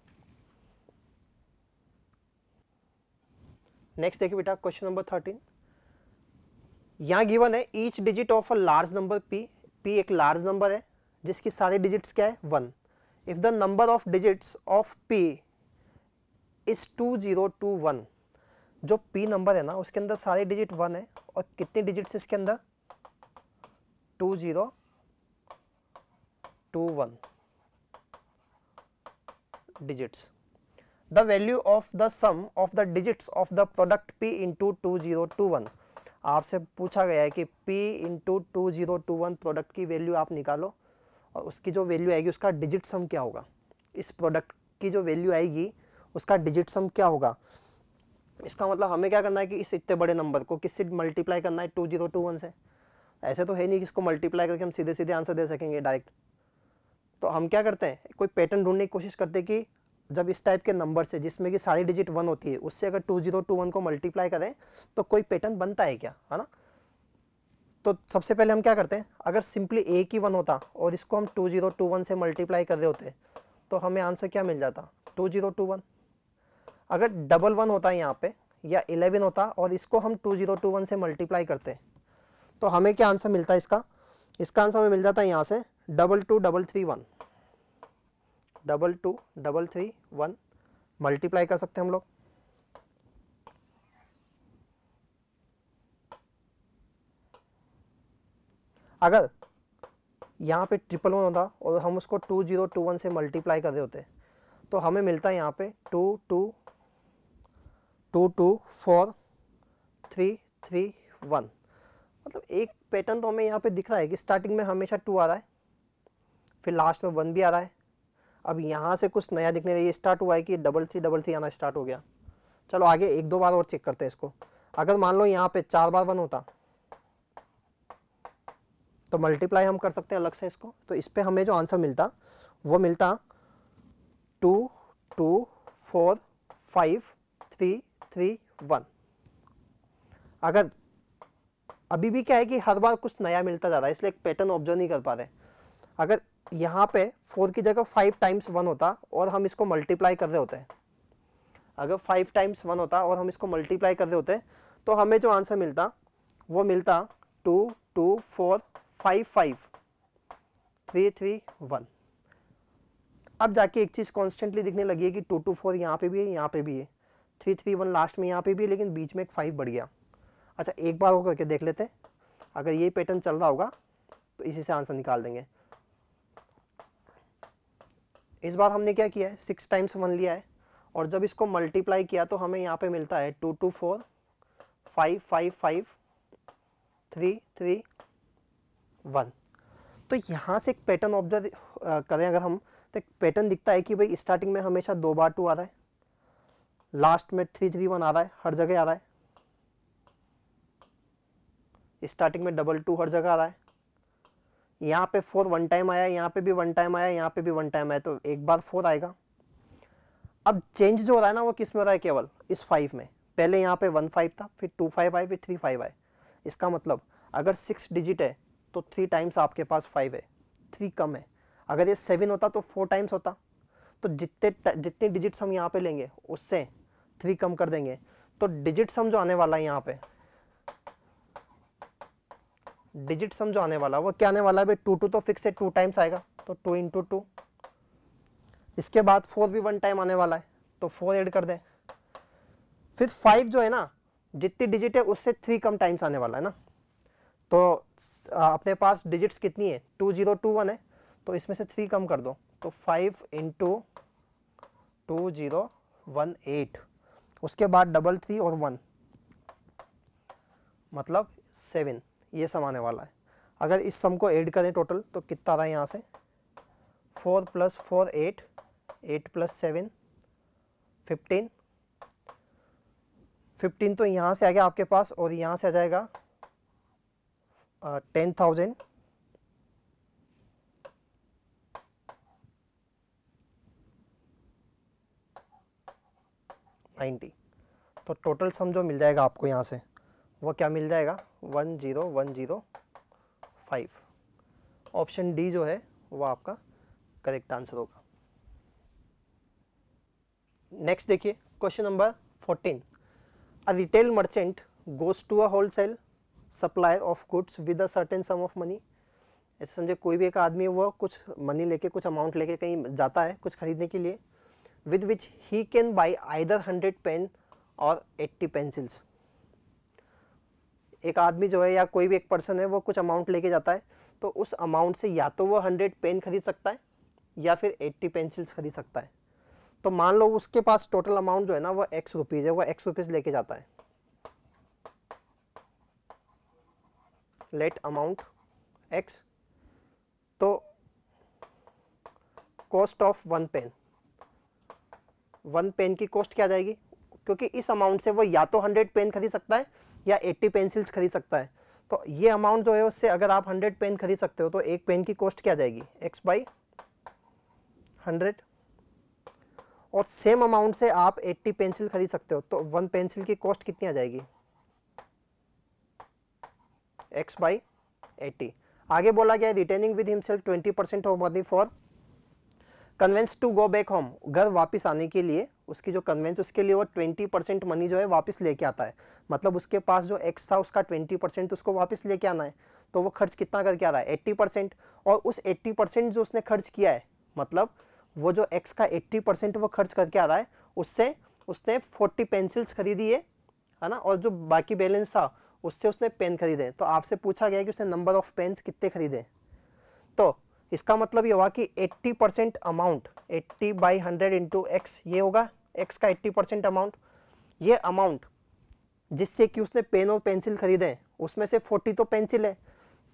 नेक्स्ट देखिए बेटा, क्वेश्चन नंबर 13, यहाँ गिवन है each digit of a large number P, P एक लार्ज नंबर है जिसकी सारे डिजिट्स क्या है 1। If the number of digits of P is 2021, जो पी नंबर है ना उसके अंदर सारे डिजिट 1 है और कितने डिजिट्स इसके अंदर 2021 digits. The value of the sum of the digits of the product p into 2021, आपसे पूछा गया है कि p इंटू 2021 प्रोडक्ट की वैल्यू आप निकालो और उसकी जो वैल्यू आएगी उसका डिजिट सम क्या होगा, इस प्रोडक्ट की जो वैल्यू आएगी उसका डिजिट सम क्या होगा। इसका मतलब हमें क्या करना है कि इस इतने बड़े नंबर को किससे मल्टीप्लाई करना है 2021 से। ऐसे तो है नहीं कि इसको मल्टीप्लाई करके हम सीधे सीधे आंसर दे सकेंगे डायरेक्ट। तो हम क्या करते हैं, कोई पैटर्न ढूंढने की कोशिश करते हैं कि जब इस टाइप के नंबर से जिसमें कि सारी डिजिट 1 होती है उससे अगर 2021 को मल्टीप्लाई करें तो कोई पैटर्न बनता है क्या, है ना। तो सबसे पहले हम क्या करते हैं, अगर सिंपली एक ही 1 होता और इसको हम 2021 से मल्टीप्लाई कर रहे होते तो हमें आंसर क्या मिल जाता 2021। अगर डबल 1 होता है यहाँ पे या 11 होता और इसको हम 2021 से मल्टीप्लाई करते तो हमें क्या आंसर मिलता है इसका, इसका आंसर हमें मिल जाता है यहाँ से 22331, 22331 मल्टीप्लाई कर सकते हैं हम लोग। अगर यहाँ पे 111 होता और हम उसको 2021 से मल्टीप्लाई कर रहे होते तो हमें मिलता है यहाँ पे 2243331। मतलब एक पैटर्न तो हमें यहाँ पे दिख रहा है कि स्टार्टिंग में हमेशा 2 आ रहा है, फिर लास्ट में 1 भी आ रहा है। अब यहाँ से कुछ नया दिखने ये स्टार्ट हुआ है कि 3333 आना स्टार्ट हो गया। चलो आगे एक दो बार और चेक करते हैं इसको। अगर मान लो यहाँ पे 4 बार 1 होता तो मल्टीप्लाई हम कर सकते हैं अलग से इसको, तो इस पे हमें जो आंसर मिलता वो मिलता 2245331। अगर अभी भी क्या है कि हर बार कुछ नया मिलता जा रहा है इसलिए एक पैटर्न ऑब्जर्व नहीं कर पा रहे। अगर यहाँ पे 4 की जगह 5 टाइम्स 1 होता और हम इसको मल्टीप्लाई कर रहे होते हैं, अगर 5 टाइम्स 1 होता और हम इसको मल्टीप्लाई कर रहे होते तो हमें जो आंसर मिलता वो मिलता 224553331। अब जाके एक चीज़ कॉन्स्टेंटली दिखने लगी है कि 224 यहाँ पे भी है, यहाँ पे भी है, 331 लास्ट में यहाँ पे भी है, लेकिन बीच में एक 5 बढ़ गया। अच्छा एक बार वो करके देख लेते हैं, अगर ये पैटर्न चल रहा होगा तो इसी से आंसर निकाल देंगे। इस बार हमने क्या किया है 6 टाइम्स 1 लिया है और जब इसको मल्टीप्लाई किया तो हमें यहाँ पे मिलता है 224555331। तो यहाँ से एक पैटर्न ऑब्जर्व करें अगर हम तो एक पैटर्न दिखता है कि भाई स्टार्टिंग में हमेशा 2 बार 2 आ रहा है, लास्ट में 331 आ रहा है, हर जगह आ रहा है, स्टार्टिंग में 22 हर जगह आ रहा है, यहाँ पे 4 1 टाइम आया, यहाँ पे भी 1 टाइम आया, यहाँ पे भी 1 टाइम आया, तो एक बार 4 आएगा। अब चेंज जो हो रहा है ना वो किस में हो रहा है, केवल इस 5 में। पहले यहाँ पे 1 5 था, फिर 2 5 आए, फिर 3 5 आए। इसका मतलब अगर 6 डिजिट है तो 3 टाइम्स आपके पास 5 है, 3 कम है। अगर ये 7 होता तो 4 टाइम्स होता, तो जितने डिजिट्स हम यहाँ पे लेंगे उससे 3 कम कर देंगे, तो डिजिट सम जो आने वाला है यहाँ पे, डिजिट सम जो आने वाला वो क्या आने वाला है भाई, 2 2 तो फिक्स है, 2 टाइम्स आएगा तो 2 इंटू 2। इसके बाद 4 भी 1 टाइम आने वाला है तो 4 ऐड कर दें। फिर 5 जो है ना जितनी डिजिट है उससे 3 कम टाइम्स आने वाला है ना, तो अपने पास डिजिट्स कितनी है 2021 है, तो इसमें से 3 कम कर दो तो 5 इंटू 2018, उसके बाद 33 और 1 मतलब 7, ये सम आने वाला है। अगर इस सम को ऐड करें टोटल तो कितना आ रहा है यहाँ से 4 + 4 8, 8 + 7 15, 15 तो यहाँ से आ गया आपके पास और यहाँ से आ जाएगा 10,090। तो टोटल सम जो मिल जाएगा आपको यहाँ से वो क्या मिल जाएगा 10105। ऑप्शन डी जो है वो आपका करेक्ट आंसर होगा। नेक्स्ट देखिए question number 14। A retail merchant goes to a wholesale supplier of goods with a certain sum of money. ऐसे समझे कोई भी एक आदमी वो कुछ मनी लेके, कुछ अमाउंट लेके कहीं जाता है कुछ खरीदने के लिए, with which he can buy either 100 pen और 80 पेंसिल्स। एक आदमी जो है या कोई भी एक पर्सन है वो कुछ अमाउंट लेके जाता है, तो उस अमाउंट से या तो वो 100 पेन खरीद सकता है या फिर 80 पेंसिल्स खरीद सकता है। तो मान लो उसके पास टोटल अमाउंट जो है ना वो x रुपीज़ है, वो x रुपीज़ लेके जाता है। लेट अमाउंट x, तो कॉस्ट ऑफ 1 पेन, 1 पेन की कॉस्ट क्या आ जाएगी, क्योंकि इस अमाउंट से वो या तो 100 पेन खरीद सकता है या 80 पेंसिल्स खरीद सकता है। तो ये अमाउंट जो है उससे अगर आप 100 पेन खरीद सकते हो तो एक पेन की कॉस्ट क्या आ जाएगी, x बाई 100। और सेम अमाउंट से आप 80 पेंसिल खरीद सकते हो, तो 1 पेंसिल की कॉस्ट कितनी आ जाएगी, x बाई 80। आगे बोला गया retaining with himself 20% of money for conveyance to go back home. घर वापस आने के लिए उसकी जो कन्वेंस, उसके लिए वो 20% मनी जो है वापस लेके आता है। मतलब उसके पास जो x था उसका 20% उसको वापस लेके आना है। तो वो खर्च कितना करके आ रहा है, 80%। और उस 80% जो उसने खर्च किया है, मतलब वो जो x का 80% वो खर्च करके आ रहा है, उससे उसने 40 पेंसिल्स खरीदी है ना, और जो बाकी बैलेंस था उससे उसने पेन खरीदे। तो आपसे पूछा गया कि उसने नंबर ऑफ पेन्स कितने खरीदे। तो इसका मतलब ये हुआ कि 80% अमाउंट, 80 बाई 100 इंटू एक्स, ये होगा x का 80% अमाउंट। ये अमाउंट जिससे कि उसने पेन और पेंसिल खरीदे, उसमें से 40 तो पेंसिल है,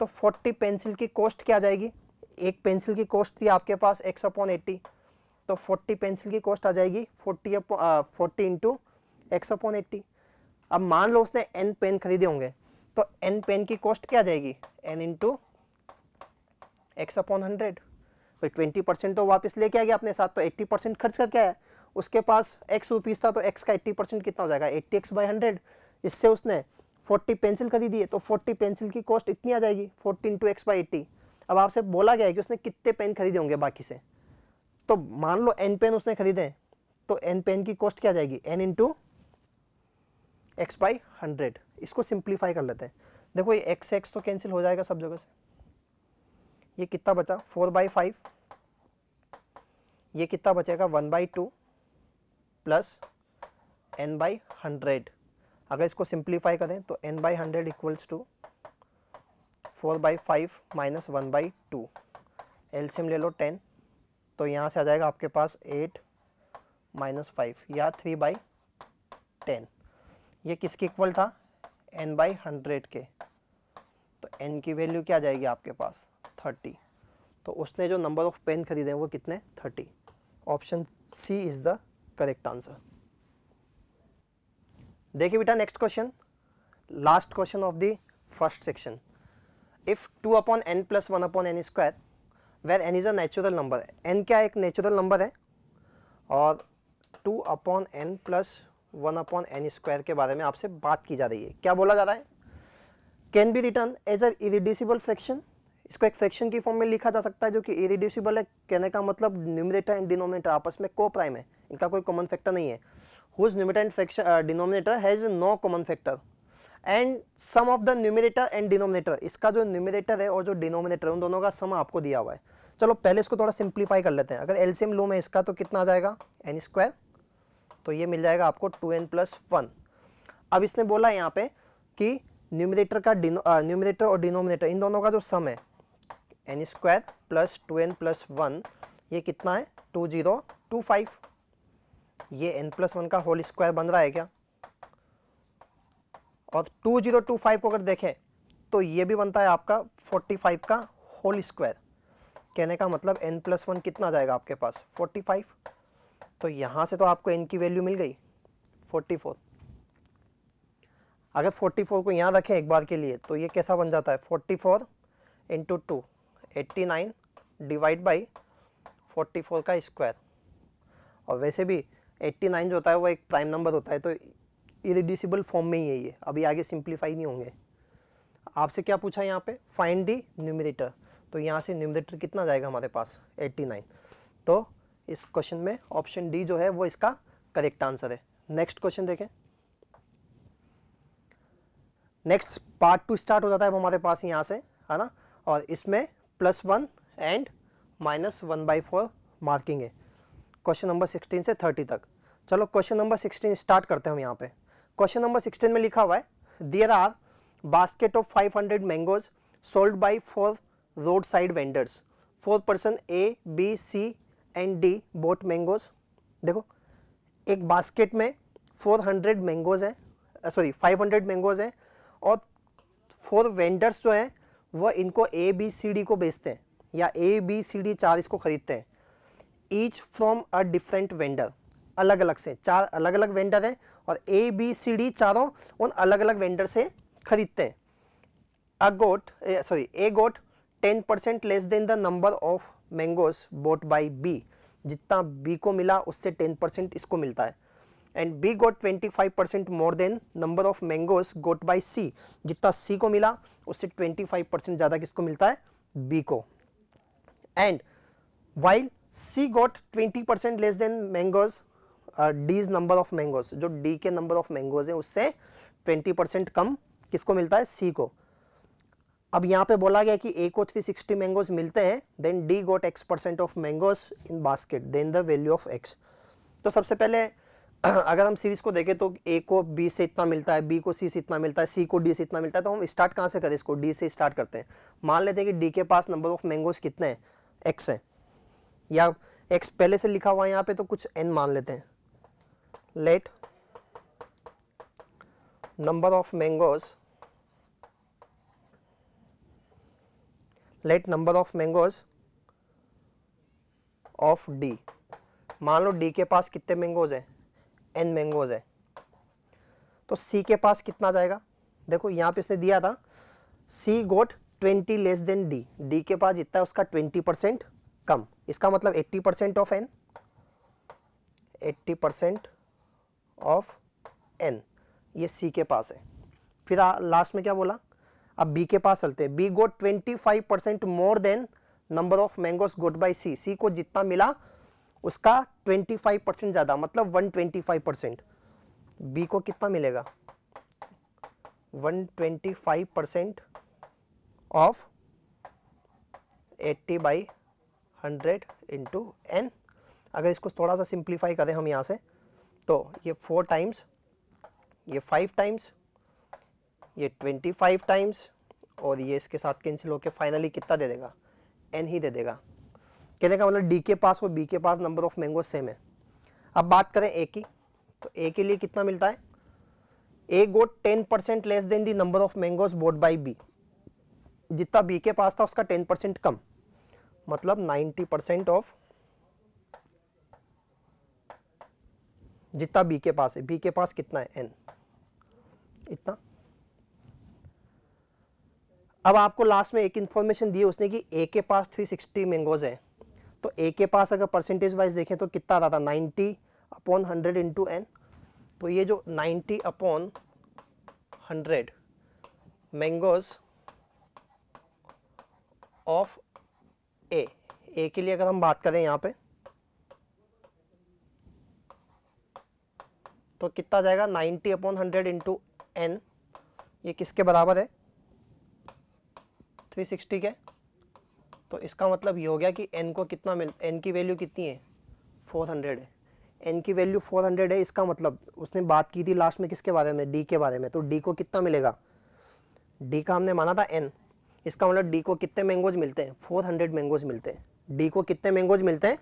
तो 40 पेंसिल की कॉस्ट क्या आ जाएगी, एक पेंसिल की कॉस्ट थी आपके पास x अपॉन 80, तो 40 पेंसिल की कॉस्ट आ जाएगी 40 इंटू एक्स अपॉन 80। अब मान लो उसने n पेन खरीदे होंगे, तो n पेन की कॉस्ट क्या आ जाएगी, n इंटू एक्स अपॉन 100। तो 20% तो वापस लेके आ गया अपने साथ, तो 80% खर्च करके आया। उसके पास x रुपीज़ था, तो x का 80% कितना हो जाएगा, 80x बाई 100। इससे उसने 40 पेंसिल खरीदी है, तो 40 पेंसिल की कॉस्ट इतनी आ जाएगी 40 इंटू एक्स बाई 80। अब आपसे बोला गया है कि उसने कितने पेन खरीदे होंगे बाकी से, तो मान लो n पेन उसने खरीदे, तो n पेन की कॉस्ट क्या आ जाएगी, n इंटू एक्स बाई 100। इसको सिंप्लीफाई कर लेते हैं। देखो ये एक्स एक्स तो कैंसिल हो जाएगा सब जगह से, ये कितना बचा 4/5, ये कितना बचेगा 1/2 प्लस n बाई 100। अगर इसको सिंप्लीफाई करें तो n by 100 equals to 4/5 minus 1/2। LCM ले लो 10, तो यहाँ से आ जाएगा आपके पास 8 माइनस 5 या 3/10। ये किसके इक्वल था, n बाई 100 के। तो n की वैल्यू क्या आ जाएगी आपके पास 30। तो उसने जो नंबर ऑफ पेन खरीदे हैं वो कितने, 30। Option C is the correct answer. देखिए बेटा next question, last question of the first section. If 2 upon n plus 1 upon n square where n is a natural number, n क्या एक नेचुरल नंबर है, और 2 upon n plus 1 upon n square के बारे में आपसे बात की जा रही है। क्या बोला जा रहा है, can be return as a irreducible fraction. इसको एक फ्रैक्शन की फॉर्म में लिखा जा सकता है जो कि इरिड्यूसिबल है। कहने का मतलब न्यूमरेटर एंड डिनोमिनेटर आपस में को प्राइम है, इनका कोई कॉमन फैक्टर नहीं है। Whose numerator and fraction denominator has no common factor and sum of the numerator and denominator, इसका जो न्यूमरेटर है और जो डिनोमिनेटर है उन दोनों का सम आपको दिया हुआ है। चलो पहले इसको थोड़ा सिंप्लीफाई कर लेते हैं। अगर एलसीएम लूँ मैं इसका तो कितना आ जाएगा n स्क्वायर, तो ये मिल जाएगा आपको 2n प्लस 1। अब इसने बोला यहाँ पे कि न्यूमरेटर का न्यूमरेटर और डिनोमिनेटर इन दोनों का जो सम है n square plus 2n plus 1, ये कितना है 2025। ये n प्लस 1 का होल स्क्वायर बन रहा है क्या, और 2025 को अगर देखें तो ये भी बनता है आपका 45 का होल स्क्वायर। कहने का मतलब n प्लस 1 कितना जाएगा आपके पास 45। तो यहाँ से तो आपको n की वैल्यू मिल गई 44। अगर 44 को यहाँ रखें एक बार के लिए तो ये कैसा बन जाता है 44 इंटू 2 89 डिवाइड बाई 44 का स्क्वायर। और वैसे भी 89 जो होता है वो एक प्राइम नंबर होता है, तो इरिड्यूसिबल फॉर्म में ही है ये, अभी आगे सिंप्लीफाई नहीं होंगे। आपसे क्या पूछा यहाँ पे, फाइंड दी न्यूमरेटर, तो यहाँ से न्यूमरेटर कितना जाएगा हमारे पास 89। तो इस क्वेश्चन में ऑप्शन डी जो है वो इसका करेक्ट आंसर है। नेक्स्ट क्वेश्चन देखें। नेक्स्ट पार्ट 2 स्टार्ट हो जाता है हमारे पास यहाँ से, है ना, और इसमें +1 एंड -1/4 मार्किंग है क्वेश्चन नंबर 16 से 30 तक। चलो क्वेश्चन नंबर 16 स्टार्ट करते हैं हम यहाँ पे। क्वेश्चन नंबर 16 में लिखा हुआ है there are basket of 500 mangoes sold by 4 road side vendors, 4 person A, B, C and D bought mangoes. देखो एक बास्केट में 400 मैंगोज हैं, सॉरी 500 मैंगोज हैं, और 4 वेंडर्स जो हैं वह इनको A, B, C, D को बेचते हैं, या A, B, C, D 4 इसको खरीदते हैं। Each from a different vendor, अलग अलग से 4 अलग अलग वेंडर हैं और A, B, C, D चारों उन अलग अलग वेंडर से खरीदते हैं। A got 10% less then the number of mangoes bought by B, जितना B को मिला उससे 10% इसको मिलता है। And B got 25% more than number of mangoes got by C, जितना C को मिला उससे 25% ज़्यादा किसको मिलता है, B को। And while C got 20% less than mangoes D's number of mangoes, जो D के नंबर ऑफ मैंगोज है उससे 20% कम किसको मिलता है, C को। अब यहाँ पे बोला गया कि A को 360 मैंगोज मिलते हैं, then D got X% of mangoes in basket, then the value of X। तो सबसे पहले अगर हम सीरीज को देखें तो A को B से इतना मिलता है, B को C से इतना मिलता है, C को D से इतना मिलता है, तो हम स्टार्ट कहाँ से करें, इसको D से स्टार्ट करते हैं। मान लेते हैं कि D के पास नंबर ऑफ मैंगोज कितने हैं, X है, या X पहले से लिखा हुआ है यहाँ पे तो कुछ N मान लेते हैं। Let number of mangoes, let number of mangoes of D, मान लो D के पास कितने मैंगोज हैं, N मैंगोज है, तो C के पास कितना जाएगा। देखो यहाँ पे इसने दिया था C गोट 20 लेस देन D, D के पास जितना है उसका 20% कम, इसका मतलब 80% ऑफ N, 80% ऑफ N ये C के पास है। फिर लास्ट में क्या बोला, अब B के पास चलते हैं। B got 25% more than number of mangoes got by C, C को जितना मिला उसका 25% ज़्यादा, मतलब 125%। B को कितना मिलेगा, 125% ऑफ 80/100 इंटू N। अगर इसको थोड़ा सा सिंप्लीफाई करें हम यहाँ से, तो ये 4 टाइम्स, ये 5 टाइम्स, ये 25 टाइम्स, और ये इसके साथ कैंसिल होकर फाइनली कितना दे देगा, N ही दे देगा। कहने का मतलब D के पास और B के पास नंबर ऑफ मैंगो सेम है। अब बात करें A की, तो A के लिए कितना मिलता है, A got 10% less than the number of mangoes bought by B, जितना B के पास था उसका 10% कम, मतलब 90% ऑफ जितना B के पास है। B के पास कितना है, N, इतना। अब आपको लास्ट में एक इन्फॉर्मेशन दी है उसने कि A के पास 360 मैंगोज है, तो A के पास अगर परसेंटेज वाइज देखें तो कितना आता था, 90/100 इंटू N। तो ये जो 90/100 मैंगोज ऑफ A के लिए अगर हम बात करें यहाँ पे, तो कितना जाएगा, 90/100 इंटू N, ये किसके बराबर है, 360 के। तो इसका मतलब ये हो गया कि N को कितना N की वैल्यू कितनी है, 400 है। N की वैल्यू 400 है, इसका मतलब उसने बात की थी लास्ट में किसके बारे में, D के बारे में। तो D को कितना मिलेगा, D का हमने माना था N, इसका मतलब D को कितने मैंगोज मिलते हैं, 400 मैंगोज मिलते हैं। D को कितने मैंगोज मिलते हैं,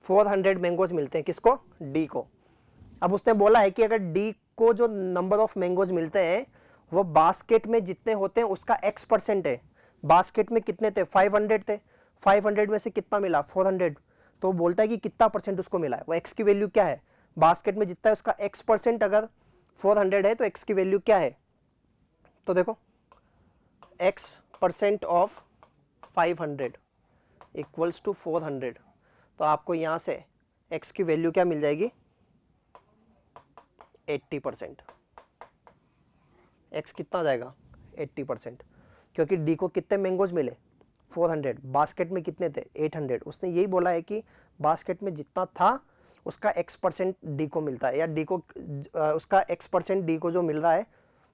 400 मैंगोज मिलते हैं, किसको, D को। अब उसने बोला है कि अगर D को जो नंबर ऑफ मैंगोज मिलते हैं वो बास्केट में जितने होते हैं उसका X% है। बास्केट में कितने थे, 500 थे, 500 में से कितना मिला, 400। तो बोलता है कि कितना परसेंट उसको मिला है, वो X की वैल्यू क्या है, बास्केट में जितना है उसका X% अगर 400 है तो X की वैल्यू क्या है। तो देखो X% ऑफ 500 इक्वल्स टू 400, तो आपको यहाँ से X की वैल्यू क्या मिल जाएगी, 80%। X कितना जाएगा, 80%, क्योंकि D को कितने मैंगोज मिले, 400, बास्केट में कितने थे, 800। उसने यही बोला है कि बास्केट में जितना था उसका X% D को मिलता है, या D को उसका X% D को जो मिल रहा है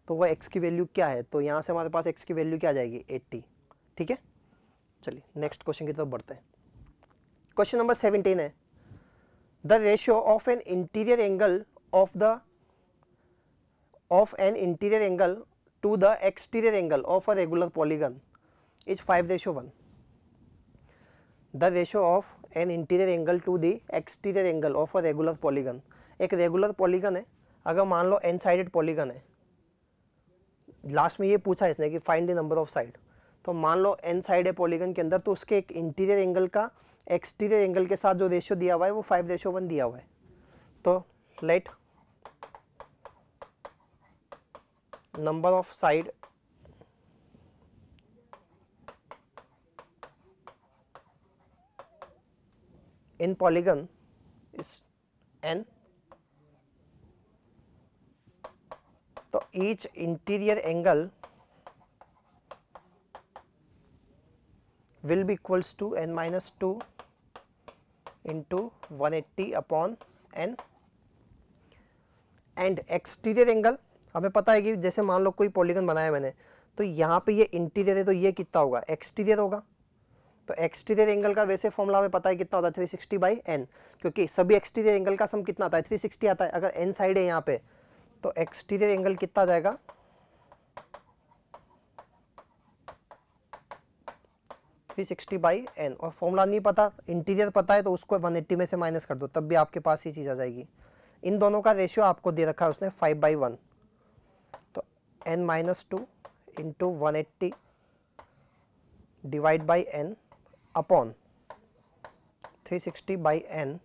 तो वो x की वैल्यू क्या है, तो यहाँ से हमारे पास x की वैल्यू क्या आ जाएगी 80। ठीक है, चलिए नेक्स्ट क्वेश्चन की तरफ बढ़ते हैं। क्वेश्चन नंबर 17 है the ratio of an interior angle of an interior angle to the exterior angle of a regular polygon is 5:1. The ratio of an interior angle to the exterior angle of a regular polygon, एक रेगुलर पॉलीगन है, अगर मान लो n साइडेड पॉलीगन है, लास्ट में ये पूछा इसने कि find the number of side, तो मान लो n साइड है पॉलीगन के अंदर, तो उसके एक इंटीरियर एंगल का एक्सटीरियर एंगल के साथ जो रेशियो दिया हुआ है वो 5:1 दिया हुआ है। तो late number of side in polygon is n, तो each interior angle will be equals to n minus 2 into 180 upon n, and exterior angle हमें पता है कि जैसे मान लो कोई पॉलीगन बनाया मैंने, तो यहाँ पे ये इंटीरियर है, तो ये कितना होगा एक्सटीरियर होगा, तो एक्सटीरियर एंगल का वैसे फॉर्मूला हमें पता है कितना होता है 360/n, क्योंकि सभी एक्सटीरियर एंगल का सम कितना आता है 360 आता है। अगर n साइड है यहाँ पे तो एक्सटीरियर एंगल कितना आ जाएगा 360/n, और फॉर्मूला नहीं पता, इंटीरियर पता है तो उसको 180 में से माइनस कर दो, तब भी आपके पास ये चीज़ आ जाएगी। इन दोनों का रेशियो आपको दे रखा है उसने 5/1, तो n minus 2 into 180 divide by n upon 360/n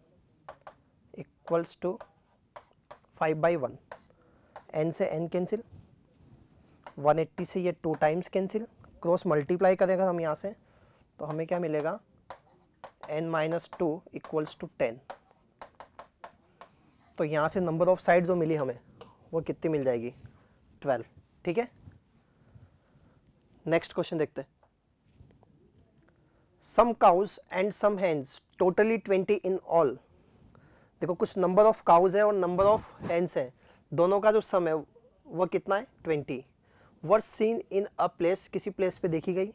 equals to 5/1। n से n कैंसिल, 180 से ये 2 टाइम्स कैंसिल, क्रॉस मल्टीप्लाई करेगा हम यहाँ से, तो हमें क्या मिलेगा n माइनस 2 इक्वल्स टू 10। तो यहाँ से नंबर ऑफ साइड जो मिली हमें वो कितनी मिल जाएगी 12। ठीक है, नेक्स्ट क्वेश्चन देखते हैं। Some cows and some hens totally 20 in all. देखो कुछ नंबर ऑफ काउज है और नंबर ऑफ हेन्स है, दोनों का जो सम है वो कितना है 20। Were seen in a place, किसी प्लेस पे देखी गई।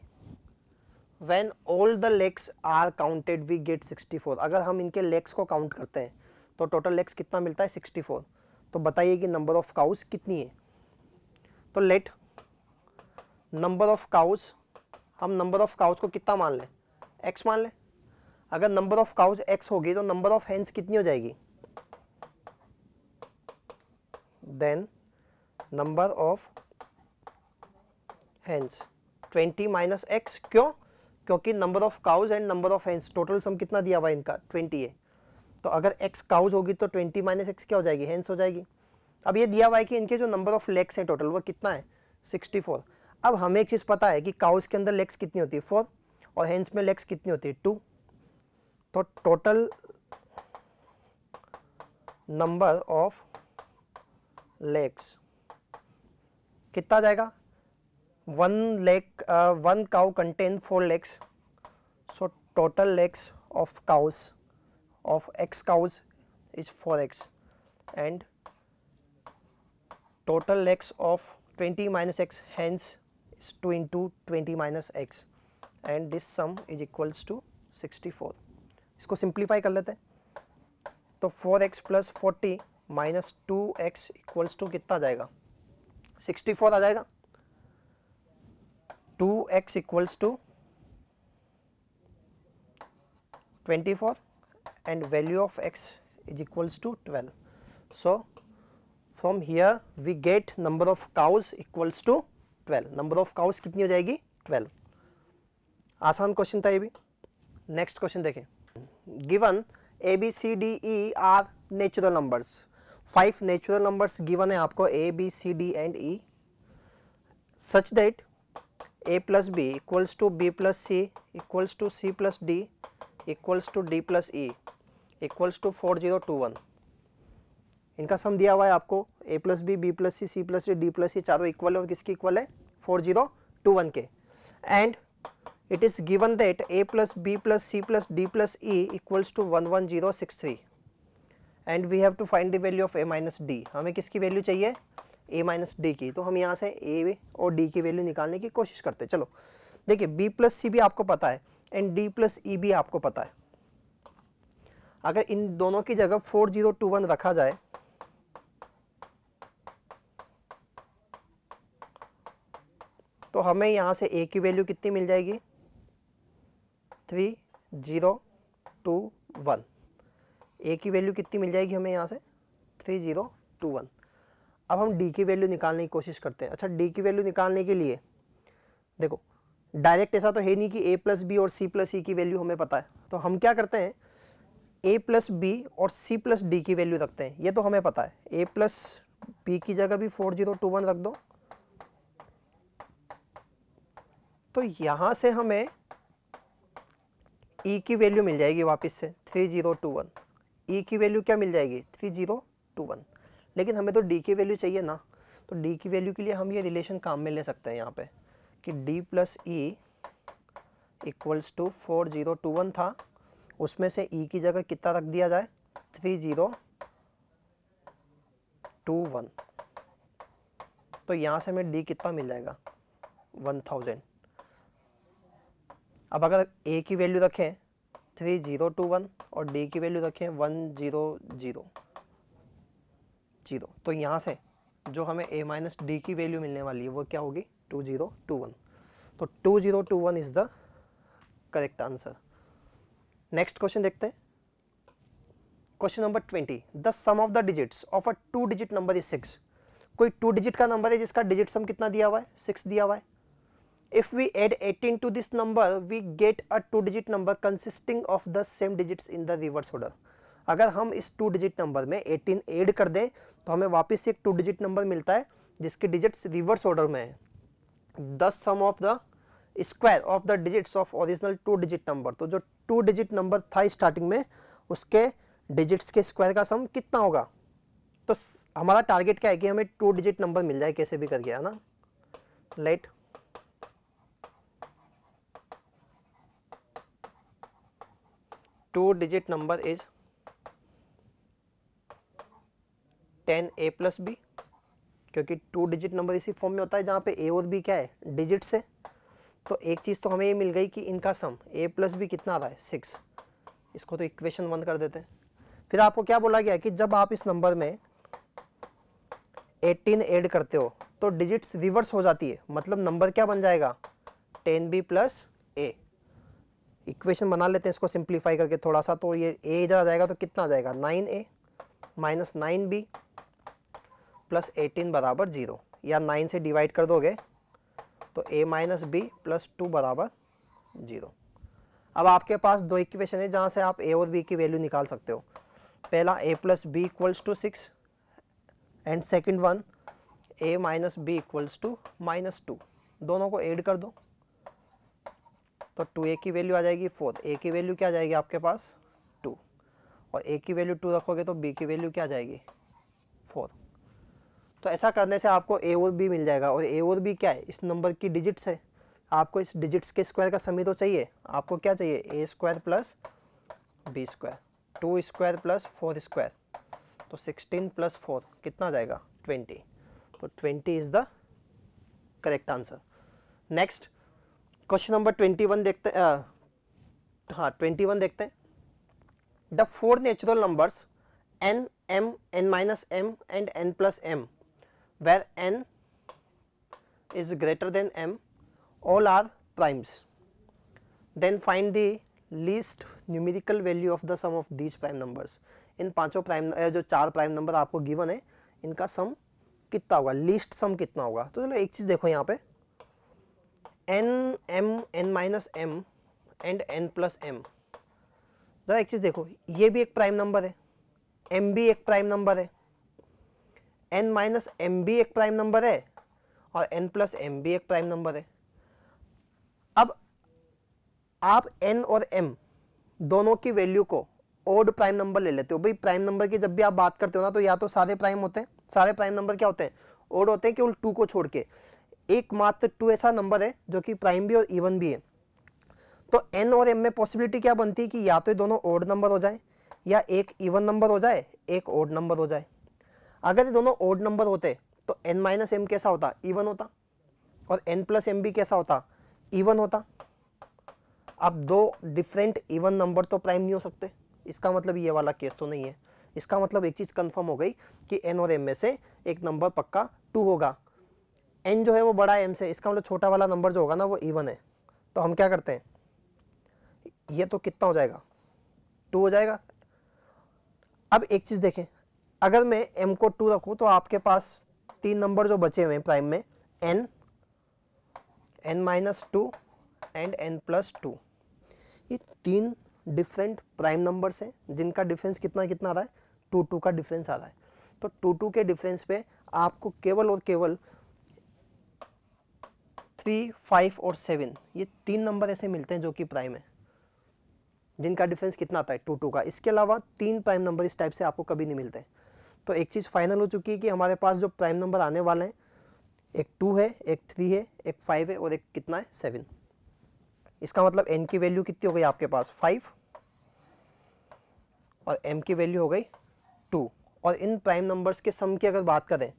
When all the legs are counted we get 64। अगर हम इनके लेग्स को काउंट करते हैं तो टोटल लेग्स कितना मिलता है 64। तो बताइए कि नंबर ऑफ काउज कितनी है। तो लेट नंबर ऑफ काउज, हम नंबर ऑफ काउज को कितना मान लें x मान लें। अगर नंबर ऑफ काउज x होगी तो नंबर ऑफ हेन्स कितनी हो जाएगी, then number of hens 20 minus x। क्यों, क्योंकि number of cows and number of hens total sum कितना दिया हुआ है इनका 20 है, तो अगर x काउज होगी तो 20 माइनस x क्या हो जाएगी हेन्स हो जाएगी। अब ये दिया हुआ है कि इनके जो नंबर ऑफ लेग्स हैं टोटल वो कितना है 64। अब हमें एक चीज़ पता है कि काउज के अंदर लेग्स कितनी होती है 4 और हेन्स में लेग्स कितनी होती है 2, तो टोटल नंबर ऑफ लेग्स कितना जाएगा, one cow contain 4 legs, so total legs of cows of x cows is 4x and total legs of 20 minus x hence is 2 into 20 minus x and this sum is equals to 64। इसको सिंप्लीफाई कर लेते हैं, तो 4x plus 40 minus 2x equals to कितना आ जाएगा 64 आ जाएगा। 2x equals to 24 and value of x is equals to 12. So from here we get number of cows equals to 12। number of cows कितनी हो जाएगी 12। आसान क्वेश्चन था ये भी। नेक्स्ट क्वेश्चन देखें। Given a b c d e are natural numbers, 5 natural numbers given है आपको a b c d and e such that a plus b equals to b plus c equals to c plus d equals to d plus e equals to 4021। इनका सम दिया हुआ है आपको a plus B B plus C C plus D D plus C चारों इक्वल है, और किसकी इक्वल है 4021 के। And it is given that a plus B plus C plus D plus E equals to 11063 and we have to find the value of a minus D. हमें किसकी वैल्यू चाहिए a माइनस डी की, तो हम यहाँ से a और d की वैल्यू निकालने की कोशिश करते हैं। चलो देखिए b प्लस सी भी आपको पता है एंड d प्लस ई भी आपको पता है। अगर इन दोनों की जगह 4021 रखा जाए तो हमें यहाँ से a की वैल्यू कितनी मिल जाएगी 3021। a की वैल्यू कितनी मिल जाएगी हमें यहाँ से 3021। अब हम d की वैल्यू निकालने की कोशिश करते हैं। अच्छा d की वैल्यू निकालने के लिए देखो डायरेक्ट ऐसा तो है नहीं कि a प्लस बी और c प्लस ई की वैल्यू हमें पता है, तो हम क्या करते हैं a प्लस बी और c प्लस डी की वैल्यू रखते हैं। ये तो हमें पता है, a प्लस बी की जगह भी 4021 रख दो, तो यहाँ से हमें e की वैल्यू मिल जाएगी वापस से 3021। e की वैल्यू क्या मिल जाएगी 3021, लेकिन हमें तो d की वैल्यू चाहिए ना, तो d की वैल्यू के लिए हम ये रिलेशन काम में ले सकते हैं यहाँ पे कि d plus E equals to 4021 था, उसमें से e की जगह कितना रख दिया जाए 3021, तो यहाँ से हमें d कितना मिल जाएगा 1000। अब अगर a की वैल्यू रखें 3021 और d की वैल्यू रखें 1000, तो यहाँ से जो हमें a माइनस डी की वैल्यू मिलने वाली है वो क्या होगी 2021। तो 2021 is the correct answer. Next question देखते हैं। Question number 20, the sum of the digits of a 2 digit number is 6। कोई 2 डिजिट का नंबर है जिसका डिजिट सम कितना दिया हुआ है 6 दिया हुआ है। If we add 18 to this number, we get a 2 digit number consisting of the same digits in the reverse order। अगर हम इस 2 डिजिट नंबर में 18 ऐड कर दें तो हमें वापस से एक 2 डिजिट नंबर मिलता है जिसके डिजिट्स रिवर्स ऑर्डर में है। The sum of the square of the digits of original 2 digit number, तो जो 2 डिजिट नंबर था स्टार्टिंग में उसके डिजिट्स के स्क्वायर का सम कितना होगा। तो हमारा टारगेट क्या है कि हमें 2 डिजिट नंबर मिल जाए कैसे भी करके, है ना। Let 2 digit number is 10a plus b, क्योंकि 2 डिजिट नंबर इसी फॉर्म में होता है जहाँ पे a और b क्या है डिजिट्स है। तो एक चीज़ तो हमें ये मिल गई कि इनका सम a प्लस बी कितना आ रहा है 6। इसको तो इक्वेशन 1 कर देते हैं। फिर आपको क्या बोला गया कि जब आप इस नंबर में 18 ऐड करते हो तो डिजिट्स रिवर्स हो जाती है, मतलब नंबर क्या बन जाएगा 10b प्लस a। इक्वेशन बना लेते हैं इसको सिंप्लीफाई करके थोड़ा सा, तो ये a इधर आ जाएगा तो कितना आ जाएगा 9a माइनस 9b प्लस 18 बराबर 0, या 9 से डिवाइड कर दोगे तो a माइनस बी प्लस 2 बराबर 0। अब आपके पास दो इक्वेशन है जहाँ से आप a और b की वैल्यू निकाल सकते हो। पहला a plus b equals to 6 and second one a minus b equals to minus 2। दोनों को ऐड कर दो तो 2a की वैल्यू आ जाएगी 4, a की वैल्यू क्या आ जाएगी आपके पास 2, और a की वैल्यू 2 रखोगे तो b की वैल्यू क्या आ जाएगी 4। तो ऐसा करने से आपको a और b मिल जाएगा, और a और b क्या है इस नंबर की डिजिट्स है। आपको इस डिजिट्स के स्क्वायर का सम ही तो चाहिए। आपको क्या चाहिए a square plus b square, 2 square plus 4 square, तो 16 प्लस 4 कितना आ जाएगा 20। तो 20 is the correct answer. Next question number 21 देखते हैं। हाँ 21 देखते हैं। The 4 natural numbers n, m, n minus m and n plus m where n is greater than m all are primes, then find the least numerical value of the sum of these prime numbers। इन पांचों प्राइम जो 4 प्राइम नंबर आपको गिवन है इनका सम कितना होगा, लीस्ट सम कितना होगा। तो चलो एक चीज़ देखो यहाँ पे n, m, n minus m and n plus m। जरा एक चीज़ देखो, ये भी एक प्राइम नंबर है, m भी एक प्राइम नंबर है, n माइनस m भी एक प्राइम नंबर है, और n प्लस m भी एक प्राइम नंबर है। अब आप n और m दोनों की वैल्यू को ओड प्राइम नंबर ले लेते हो। भाई प्राइम नंबर की जब भी आप बात करते हो ना तो या तो सारे प्राइम होते हैं, सारे प्राइम नंबर क्या होते हैं ओड होते हैं, केवल 2 को छोड़ के। एकमात्र 2 ऐसा नंबर है जो कि प्राइम भी और इवन भी है। तो n और m में पॉसिबिलिटी क्या बनती है कि या तो ये दोनों ओड नंबर हो जाए, या एक इवन नंबर हो जाए, एक ओड नंबर हो जाए। अगर ये दोनों ओड नंबर होते तो n माइनस एम कैसा होता, इवन होता, और n प्लस एम भी कैसा होता, इवन होता। अब दो डिफरेंट इवन नंबर तो प्राइम नहीं हो सकते, इसका मतलब ये वाला केस तो नहीं है। इसका मतलब एक चीज़ कंफर्म हो गई कि n और m में से एक नंबर पक्का 2 होगा। n जो है वो बड़ा है m से, इसका मतलब छोटा वाला नंबर जो होगा ना वो इवन है। तो हम क्या करते हैं, ये तो कितना हो जाएगा, 2 हो जाएगा। अब एक चीज़ देखें, अगर मैं m को 2 रखूँ तो आपके पास 3 नंबर जो बचे हुए हैं प्राइम में, n, n-2 एंड n+2, ये 3 डिफरेंट प्राइम नंबर्स हैं जिनका डिफरेंस कितना कितना आ रहा है, 2 का डिफरेंस आ रहा है। तो 2 के डिफरेंस पे आपको केवल और केवल 3, 5 और 7 ये 3 नंबर ऐसे मिलते हैं जो कि प्राइम है, जिनका डिफरेंस कितना आता है, 2 का। इसके अलावा 3 प्राइम नंबर इस टाइप से आपको कभी नहीं मिलते। तो एक चीज़ फाइनल हो चुकी है कि हमारे पास जो प्राइम नंबर आने वाले हैं, एक 2 है, एक 3 है, एक 5 है और एक कितना है, 7। इसका मतलब n की वैल्यू कितनी हो गई आपके पास, 5, और m की वैल्यू हो गई 2। और इन प्राइम नंबर्स के सम की अगर बात करें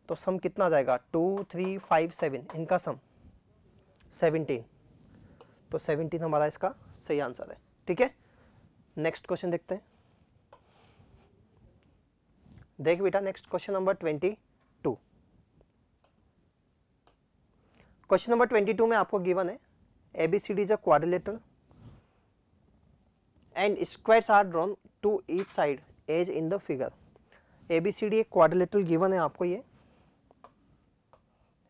तो सम कितना आ जाएगा, 2, 3, 5, 7, इनका सम 17। तो 17 हमारा इसका सही आंसर है। ठीक है, नेक्स्ट क्वेश्चन देखते हैं। देख बेटा, next question number 22। Question number 22 में आपको गिवन है ABCD is a quadrilateral and squares are drawn to each side as in the figure. ABCD एक क्वाड्रिलेटरल गिवन है आपको, ये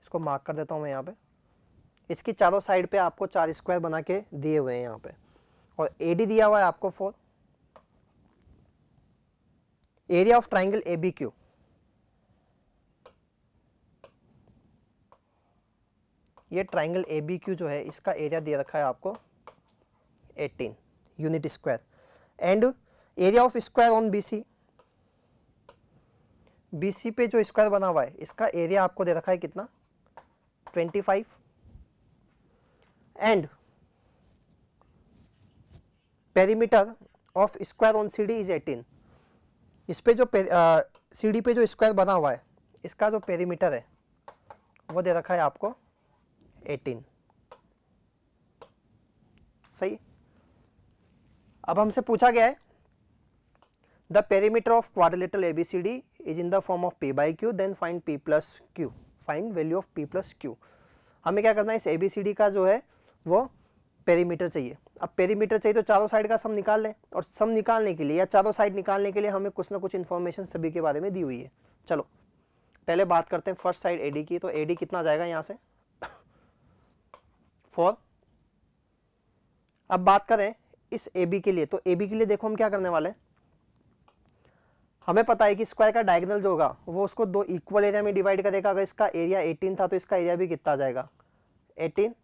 इसको मार्क कर देता हूँ मैं यहाँ पे। इसकी चारों साइड पे आपको 4 स्क्वायर बना के दिए हुए हैं यहाँ पे, और AD दिया हुआ है आपको 4। एरिया ऑफ ट्राइंगल ABQ, ये ट्राइंगल ABQ जो है इसका एरिया दे रखा है आपको 18 unit square. And area of square on BC, BC पे जो स्क्वायर बना हुआ है इसका एरिया आपको दे रखा है कितना, 25। And perimeter of square on CD is 18। इस पे जो CD पे जो स्क्वायर बना हुआ है इसका जो पेरीमीटर है वो दे रखा है आपको 18। सही। अब हमसे पूछा गया है the perimeter of quadrilateral ABCD is in the form of P/Q, then find P plus Q, find value of P plus Q। हमें क्या करना है, इस ABCD का जो है वो पेरीमीटर चाहिए। अब पेरीमीटर चाहिए तो चारों साइड का सम निकाल लें, और सम निकालने के लिए या चारों साइड निकालने के लिए हमें कुछ ना कुछ इन्फॉर्मेशन सभी के बारे में दी हुई है। चलो पहले बात करते हैं फर्स्ट साइड AD की। तो AD कितना जाएगा यहाँ से, 4। अब बात करें इस AB के लिए, तो AB के लिए देखो हम क्या करने वाले हैं, हमें पता है कि स्क्वायर का डायगोनल जो होगा वो उसको 2 इक्वल एरिया में डिवाइड करेगा। अगर इसका एरिया 18 था तो इसका एरिया भी कितना आ जाएगा, 18।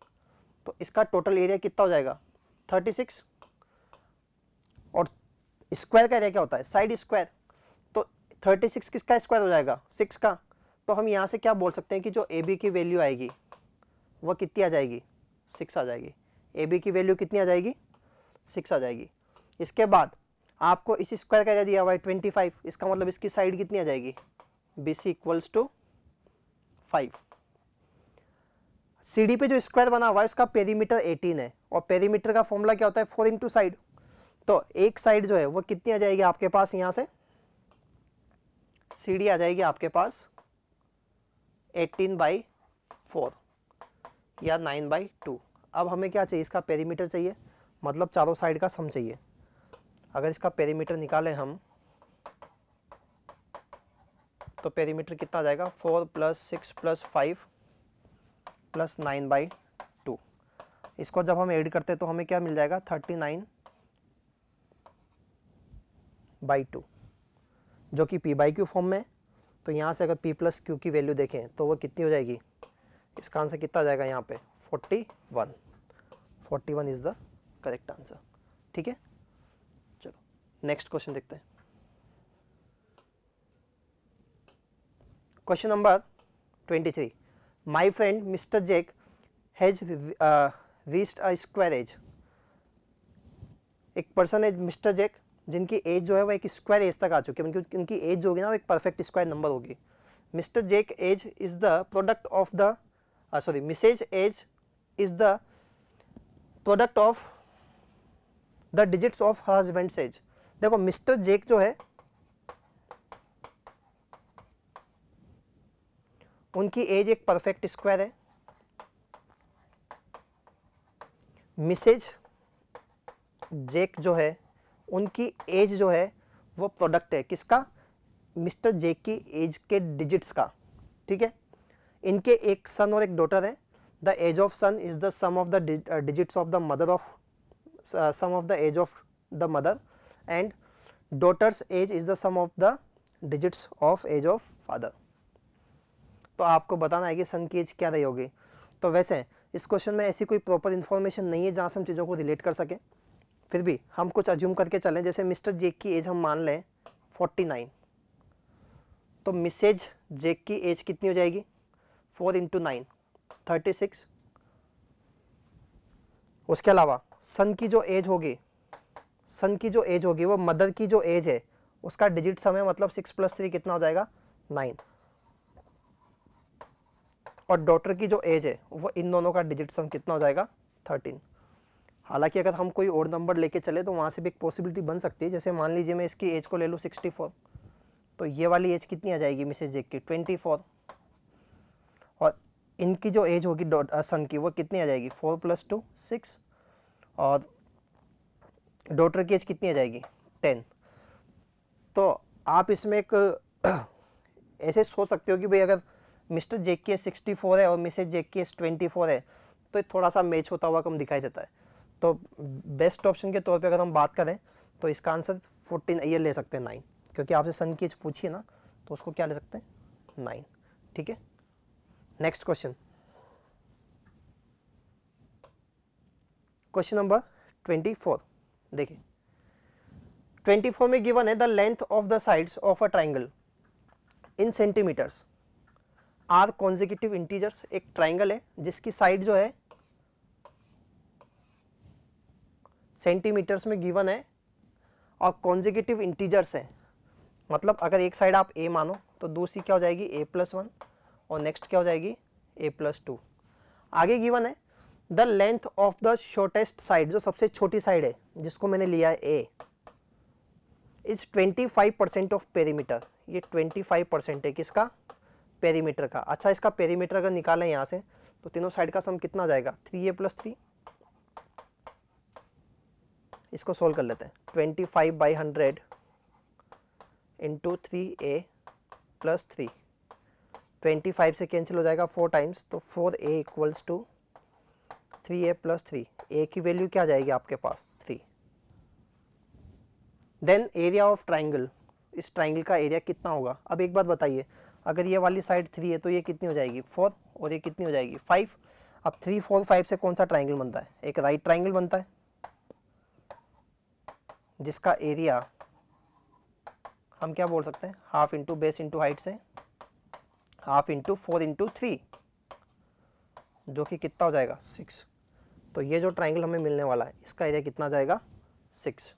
तो इसका टोटल एरिया कितना हो जाएगा, 36। और स्क्वायर का एरिया क्या होता है, साइड स्क्वायर। तो 36 किसका स्क्वायर हो जाएगा, 6 का। तो हम यहाँ से क्या बोल सकते हैं कि जो AB की वैल्यू आएगी वो कितनी आ जाएगी, 6 आ जाएगी। AB की वैल्यू कितनी आ जाएगी, 6 आ जाएगी। इसके बाद आपको इस स्क्वायर का एरिया दिया हुआ है 25, इसका मतलब इसकी साइड कितनी आ जाएगी, BC इक्वल्स टू 5। CD पे जो स्क्वायर बना हुआ है उसका पेरीमीटर 18 है, और पेरीमीटर का फॉर्मूला क्या होता है, 4 इंटू साइड। तो एक साइड जो है वो कितनी आ जाएगी आपके पास, यहाँ से CD आ जाएगी आपके पास 18/4 या 9/2। अब हमें क्या चाहिए, इसका पेरीमीटर चाहिए, मतलब चारों साइड का सम चाहिए। अगर इसका पेरीमीटर निकालें हम तो पेरीमीटर कितना आ जाएगा, 4 + 6 + 5 + 9/2। इसको जब हम ऐड करते हैं तो हमें क्या मिल जाएगा, 39/2, जो कि P/Q फॉर्म में। तो यहाँ से अगर P + Q की वैल्यू देखें तो वो कितनी हो जाएगी, इसका आंसर कितना आ जाएगा यहाँ पे, 41। 41 इज द करेक्ट आंसर। ठीक है, चलो नेक्स्ट क्वेश्चन देखते हैं। Question number 23, my friend mister Jack has reached a square age. एक पर्सन है मिस्टर जैक जिनकी एज जो है वो एक स्क्वायर एज तक आ चुकी है, उनकी एज जो होगी ना वो एक परफेक्ट स्क्वायर नंबर होगी। Mr. Jake age is the product of the Mrs. age is the product of the digits of her husband's age. देखो मिस्टर जेक जो है उनकी एज एक परफेक्ट स्क्वायर है, मिसेज जेक जो है उनकी एज जो है वो प्रोडक्ट है किसका, मिस्टर जेक की एज के डिजिट्स का, ठीक है। इनके एक सन और एक डॉटर है, the age of son is the sum of the digits of the mother of sum of the age of the mother and daughters age is the sum of the digits of age of father. तो आपको बताना है कि सन की एज क्या रही होगी। तो वैसे इस क्वेश्चन में ऐसी कोई प्रॉपर इन्फॉर्मेशन नहीं है जहाँ से हम चीज़ों को रिलेट कर सकें, फिर भी हम कुछ अज्यूम करके चलें। जैसे मिस्टर जेक की एज हम मान लें 49, तो मिसेज जेक की एज कितनी हो जाएगी, 4 × 9 36। उसके अलावा सन की जो एज होगी, सन की जो एज होगी वो मदर की जो एज है उसका डिजिट सम है, मतलब 6 + 3 कितना हो जाएगा 9, और डॉटर की जो एज है वो इन दोनों का डिजिट सम कितना हो जाएगा 13। हालांकि अगर हम कोई और नंबर लेके चले तो वहाँ से भी एक पॉसिबिलिटी बन सकती है। जैसे मान लीजिए मैं इसकी एज को ले लूँ 64, तो ये वाली एज कितनी आ जाएगी मिसेज जेक की 24, और इनकी जो एज होगी सन की वो कितनी आ जाएगी 4 + 2 6, और डॉटर की एज कितनी आ जाएगी 10। तो आप इसमें एक ऐसे सोच सकते हो कि भाई अगर मिस्टर जेक की एज 64 है और मिसेज जेक की एज 24 है तो थोड़ा सा मैच होता हुआ कम दिखाई देता है। तो बेस्ट ऑप्शन के तौर पे अगर हम बात करें तो इसका आंसर 14 ये ले सकते हैं 9, क्योंकि आपसे सन की एज पूछी है ना, तो उसको क्या ले सकते हैं 9, ठीक है। Next question, question number 24। देखिए 24 में गिवन है the length of the sides of a triangle in centimetres are consecutive integers. एक ट्राइंगल है जिसकी साइड जो है सेंटीमीटर्स में गिवन है और कॉन्जिक्यूटिव इंटीजर्स है, मतलब अगर एक साइड आप a मानो तो दूसरी क्या हो जाएगी a+1 और नेक्स्ट क्या हो जाएगी a+2। आगे गिवन है the length of the shortest side, जो सबसे छोटी साइड है जिसको मैंने लिया है a, इज 25% ऑफ पेरीमीटर। ये 25% है किसका, पेरीमीटर का। अच्छा इसका पेरीमीटर अगर निकालें यहाँ से तो तीनों साइड का सम कितना जाएगा 3a + 3। इसको सोल्व कर लेते हैं, 25/100 × 3a + 3, 25 से कैंसिल हो जाएगा 4 टाइम्स, तो 4a = 3a + 3। a की वैल्यू क्या जाएगी आपके पास 3। देन एरिया ऑफ ट्राइंगल, इस ट्राइंगल का एरिया कितना होगा। अब एक बात बताइए, अगर ये वाली साइड 3 है तो ये कितनी हो जाएगी 4, और ये कितनी हो जाएगी 5। अब 3 4 5 से कौन सा ट्राइंगल बनता है, एक राइट ट्राइंगल बनता है जिसका एरिया हम क्या बोल सकते हैं, half into base into height से हाफ इंटू 4 × 3, जो कि कितना हो जाएगा 6। तो ये जो ट्राइंगल हमें मिलने वाला है इसका एरिया कितना जाएगा 6।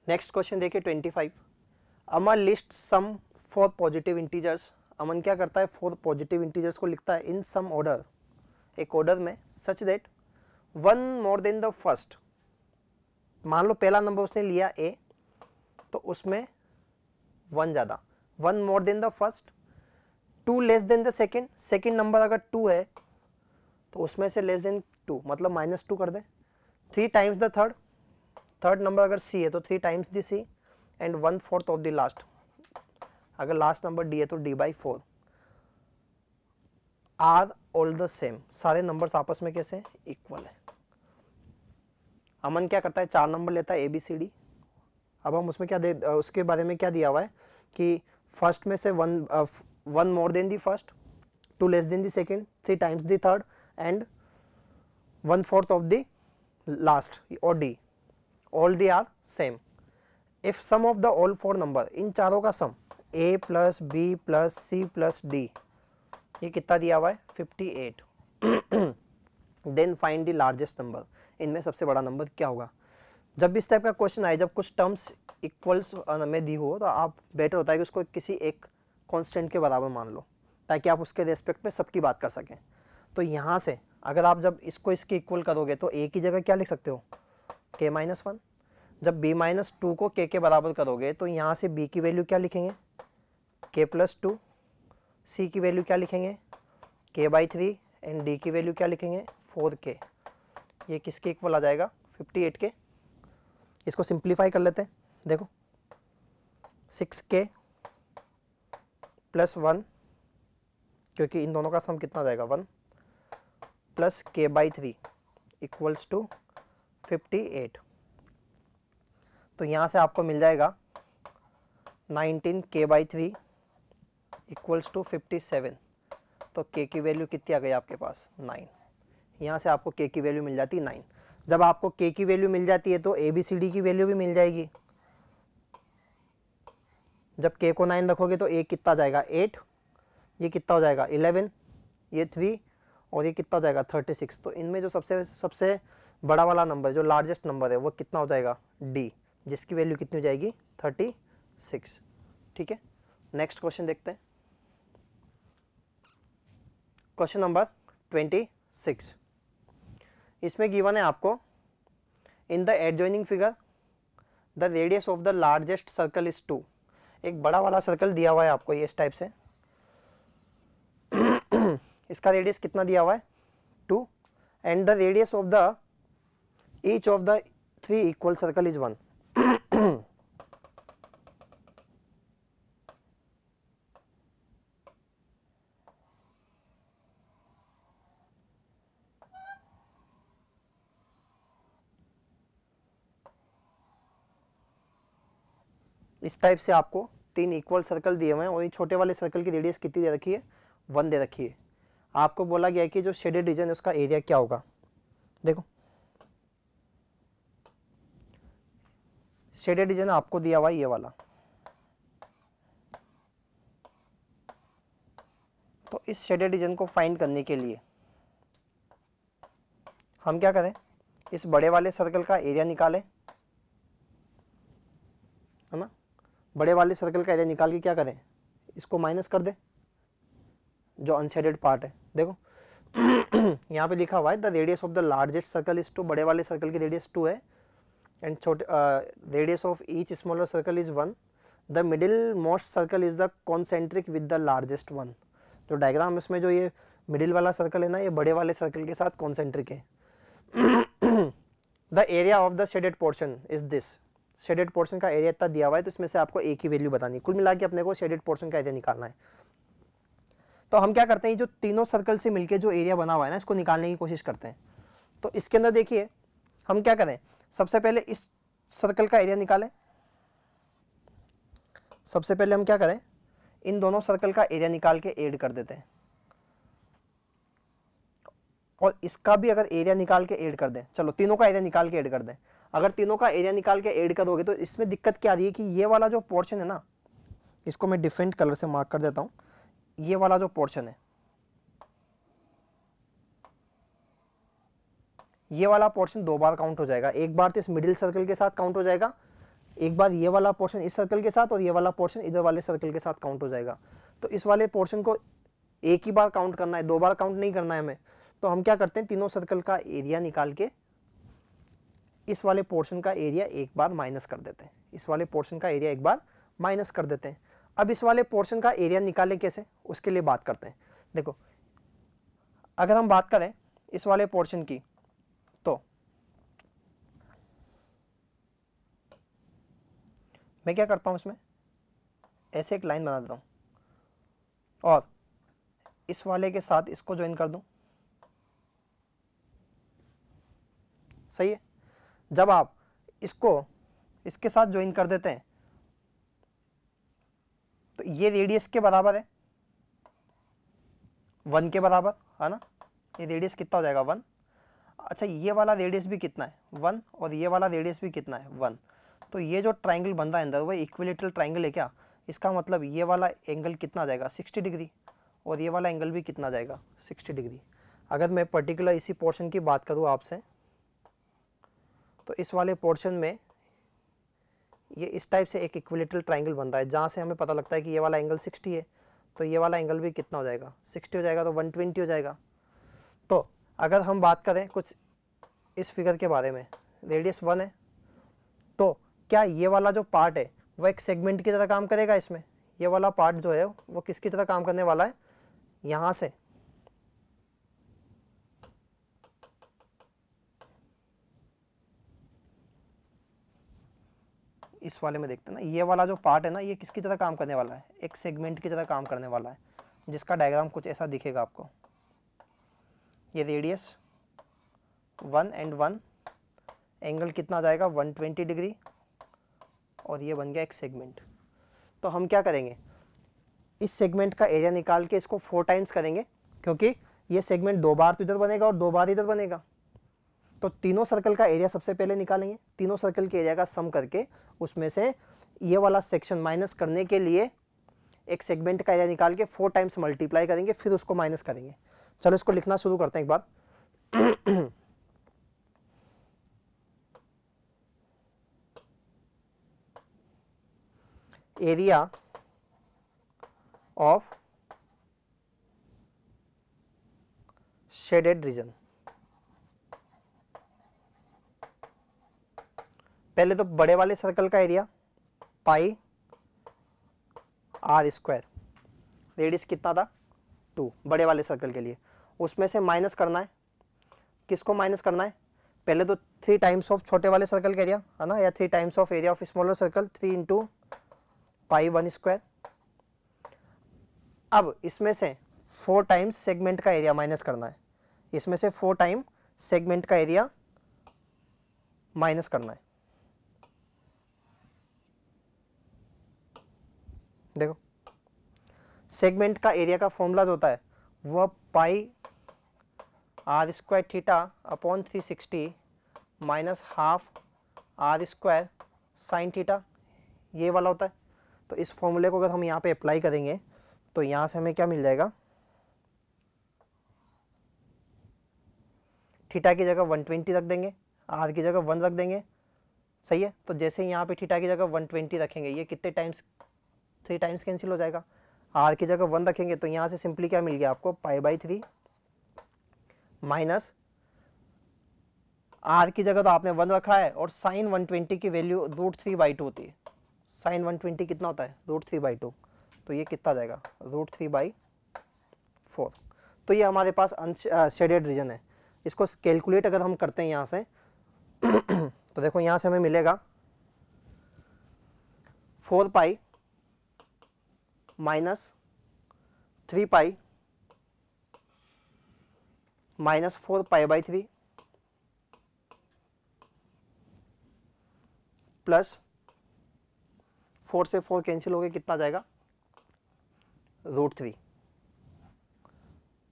नेक्स्ट क्वेश्चन देखिए 25। Aman list some four positive integers. Aman क्या करता है, 4 पॉजिटिव इंटीजर्स को लिखता है इन सम ऑर्डर, एक ऑर्डर में, such that 1 more then the first. मान लो पहला नंबर उसने लिया a, तो उसमें 1 ज़्यादा, 1 more then the first, 2 less then the second. Second number अगर 2 है तो उसमें से लेस देन 2 मतलब -2 कर दे, 3 times the third. Third number अगर c है तो 3 times the c, and 1/4 of the last. अगर लास्ट नंबर d है तो d/4। Are all the same, सारे नंबर्स आपस में कैसे इक्वल है। अमन क्या करता है, 4 नंबर लेता है ABCD। अब हम उसमें क्या दे, उसके बारे में क्या दिया हुआ है कि फर्स्ट में से 1 more than the first, 2 less than the second, 3 times the third, and 1/4 of the last और D। All the are same. If sum of the all 4 number, इन चारों का सम a + b + c + d, ये कितना दिया हुआ है 58। Then find the largest number, इनमें सबसे बड़ा नंबर क्या होगा। जब भी इस टाइप का क्वेश्चन आए, जब कुछ टर्म्स इक्वल्स में दी हो, तो आप बेटर होता है कि उसको किसी एक कांस्टेंट के बराबर मान लो, ताकि आप उसके रेस्पेक्ट में सबकी बात कर सकें। तो यहाँ से अगर आप जब इसको इसके इक्वल करोगे तो a की जगह क्या लिख सकते हो, k-1। जब b-2 को k के बराबर करोगे तो यहाँ से b की वैल्यू क्या लिखेंगे, k+2, c की वैल्यू क्या लिखेंगे, k/3 एंड d की वैल्यू क्या लिखेंगे, 4k। ये किसके इक्वल आ जाएगा, 58 के। इसको सिंप्लीफाई कर लेते हैं, देखो 6k + 1, क्योंकि इन दोनों का सम कितना आ जाएगा 1, प्लस k/3 इक्वल्स टू 58। तो यहाँ से आपको मिल जाएगा 19k/3 इक्वल्स टू 57। तो k की वैल्यू कितनी आ गई आपके पास, 9। यहाँ से आपको k की वैल्यू मिल जाती है 9। जब आपको k की वैल्यू मिल जाती है तो ABCD की वैल्यू भी मिल जाएगी। जब k को 9 रखोगे तो a कितना जाएगा 8, ये कितना हो जाएगा 11, ये 3 और ये कितना हो जाएगा 36। तो इनमें जो सबसे बड़ा वाला नंबर, जो लार्जेस्ट नंबर है, वो कितना हो जाएगा D, जिसकी वैल्यू कितनी हो जाएगी 36। ठीक है, नेक्स्ट क्वेश्चन देखते हैं। Question number 26। इसमें गिवन है आपको, in the adjoining figure the radius of the largest circle is 2। एक बड़ा वाला सर्कल दिया हुआ है आपको ये इस टाइप से, इसका रेडियस कितना दिया हुआ है 2, and the radius of the each of the 3 equal circle is 1। इस टाइप से आपको 3 इक्वल सर्कल दिए हुए हैं और ये छोटे वाले सर्कल की रेडियस कितनी दे रखी है, 1 दे रखी है। आपको बोला गया है कि जो शेडेड रीजन है उसका एरिया क्या होगा। देखो शेडेड रीजन आपको दिया हुआ है ये वाला, तो इस शेडेड रीजन को फाइंड करने के लिए हम क्या करें, इस बड़े वाले सर्कल का एरिया निकालें, है ना। बड़े वाले सर्कल का एरिया निकाल के क्या करें, इसको माइनस कर दे जो अनशेडेड पार्ट है। देखो यहाँ पे लिखा हुआ है the radius of the largest circle is 2, बड़े वाले सर्कल की रेडियस 2 है, एंड छोटे radius of each smaller circle is 1। The middle most circle is the concentric with the largest 1। जो डायग्राम इसमें जो ये मिडिल वाला सर्कल है ना, ये बड़े वाले सर्कल के साथ कॉन्सेंट्रिक है। The area of the shaded portion is this. Shaded portion का एरिया इतना दिया हुआ है, तो इसमें से आपको एक ही वैल्यू बतानी है। कुल मिला के अपने को शेडेड पोर्शन का एरिया निकालना है। तो हम क्या करते हैं, जो तीनों सर्कल से मिलके जो एरिया बना हुआ है ना, इसको निकालने की कोशिश करते हैं। तो इसके अंदर देखिए हम क्या करें, सबसे पहले इस सर्कल का एरिया निकालें। सबसे पहले हम क्या करें, इन दोनों सर्कल का एरिया निकाल के ऐड कर देते हैं, और इसका भी अगर एरिया निकाल के ऐड कर दें। चलो तीनों का एरिया निकाल के ऐड कर दें। अगर तीनों का एरिया निकाल के ऐड करोगे तो इसमें दिक्कत क्या आ रही है कि ये वाला जो पोर्शन है ना, इसको मैं डिफरेंट कलर से मार्क कर देता हूँ। ये वाला जो पोर्शन है, ये वाला पोर्शन 2 बार काउंट हो जाएगा। एक बार तो इस मिडिल सर्कल के साथ काउंट हो जाएगा, एक बार ये वाला पोर्शन इस सर्कल के साथ, और ये वाला पोर्शन इधर वाले सर्कल के साथ काउंट हो जाएगा। तो इस वाले पोर्शन को एक ही बार काउंट करना है, 2 बार काउंट नहीं करना है हमें। तो हम क्या करते हैं, तीनों सर्कल का एरिया निकाल के इस वाले पोर्शन का एरिया एक बार माइनस कर देते हैं। इस वाले पोर्शन का एरिया एक बार माइनस कर देते हैं। अब इस वाले पोर्शन का एरिया निकालें कैसे, उसके लिए बात करते हैं। देखो अगर हम बात करें इस वाले पोर्शन की, तो मैं क्या करता हूं, इसमें ऐसे एक लाइन बना देता हूं और इस वाले के साथ इसको ज्वाइन कर दूं। सही है। जब आप इसको इसके साथ ज्वाइन कर देते हैं तो ये रेडियस के बराबर है 1 के बराबर, है ना। ये रेडियस कितना हो जाएगा 1। अच्छा ये वाला रेडियस भी कितना है 1, और ये वाला रेडियस भी कितना है 1। तो ये जो ट्राइंगल बन रहा है अंदर, वो इक्विलेटरल ट्राइंगल है क्या। इसका मतलब ये वाला एंगल कितना आ जाएगा 60 डिग्री, और ये वाला एंगल भी कितना आ जाएगा 60 डिग्री। अगर मैं पर्टिकुलर इसी पोर्शन की बात करूँ आपसे, तो इस वाले पोर्शन में ये इस टाइप से एक इक्विलेटरल ट्राइंगल बनता है, जहाँ से हमें पता लगता है कि ये वाला एंगल 60 है, तो ये वाला एंगल भी कितना हो जाएगा, 60 हो जाएगा, तो 120 हो जाएगा। तो अगर हम बात करें कुछ इस फिगर के बारे में, रेडियस 1 है, तो क्या ये वाला जो पार्ट है वो एक सेगमेंट की तरह काम करेगा इसमें? ये वाला पार्ट जो है वो किसकी तरह काम करने वाला है? यहाँ से इस वाले में देखते हैं ना, ये वाला जो पार्ट है ना, ये किसकी तरह काम करने वाला है? एक सेगमेंट की तरह काम करने वाला है, जिसका डायग्राम कुछ ऐसा दिखेगा आपको। ये रेडियस 1 and 1, एंगल कितना आ जाएगा, 120 डिग्री, और ये बन गया एक सेगमेंट। तो हम क्या करेंगे, इस सेगमेंट का एरिया निकाल के इसको 4 टाइम्स करेंगे, क्योंकि ये सेगमेंट 2 बार तो इधर बनेगा और 2 बार इधर बनेगा। तो तीनों सर्कल का एरिया सबसे पहले निकालेंगे, तीनों सर्कल के एरिया का सम करके उसमें से ये वाला सेक्शन माइनस करने के लिए एक सेगमेंट का एरिया निकाल के 4 टाइम्स मल्टीप्लाई करेंगे, फिर उसको माइनस करेंगे। चलो इसको लिखना शुरू करते हैं एक बार। एरिया ऑफ शेडेड रीजन, पहले तो बड़े वाले सर्कल का area pi are square, radius कितना था 2 बड़े वाले सर्कल के लिए, उसमें से माइनस करना है, किसको माइनस करना है? पहले तो 3 टाइम्स ऑफ छोटे वाले सर्कल का एरिया है ना, या 3 times of area of smaller circle, 3 into pi 1 square. अब इसमें से 4 टाइम्स सेगमेंट का एरिया माइनस करना है, इसमें से 4 टाइम सेगमेंट का एरिया माइनस करना है। देखो सेगमेंट का एरिया का फॉर्मूला जो होता है वह pi are square theta upon 360 minus half R square sine theta, ये वाला होता है। तो इस फॉर्मूले को अगर हम यहाँ पे अप्लाई करेंगे तो यहाँ से हमें क्या मिल जाएगा, थीटा की जगह 120 रख देंगे, आर की जगह 1 रख देंगे, सही है। तो जैसे यहाँ पे थीटा की जगह 120 रखेंगे, ये कितने टाइम्स, 3 टाइम्स कैंसिल हो जाएगा। आर की जगह 1 रखेंगे तो यहाँ से सिंपली क्या मिल गया आपको, पाई बाई 3 माइनस आर की जगह तो आपने 1 रखा है, और साइन 120 की वैल्यू √3/2 होती है। साइन 120 कितना होता है, √3/2, तो ये कितना आ जाएगा, √3/4। तो ये हमारे पास अनशेडेड रीजन है। इसको कैलकुलेट अगर हम करते हैं यहाँ से तो देखो यहाँ से हमें मिलेगा 4 pi minus 3 pi minus 4 pi by 3 plus 4 से 4 कैंसिल हो गए, कितना जाएगा, √3।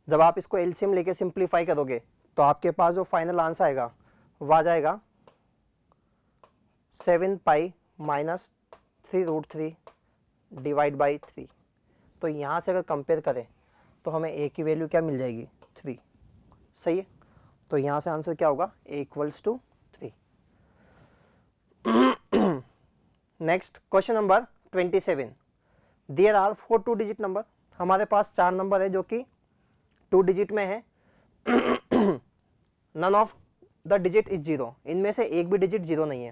जब आप इसको एलसीएम लेके सिंप्लीफाई करोगे तो आपके पास जो फाइनल आंसर आएगा वह आ जाएगा 7 पाई माइनस 3√3 डिवाइड बाई 3। तो यहाँ से अगर कंपेयर करें तो हमें ए की वैल्यू क्या मिल जाएगी, 3, सही है। तो यहाँ से आंसर क्या होगा, A = 3। Next question number 27। There are 4 2 digit numbers, हमारे पास 4 नंबर है जो कि 2 डिजिट में है। None of the digit is 0, इनमें से एक भी डिजिट 0 नहीं है।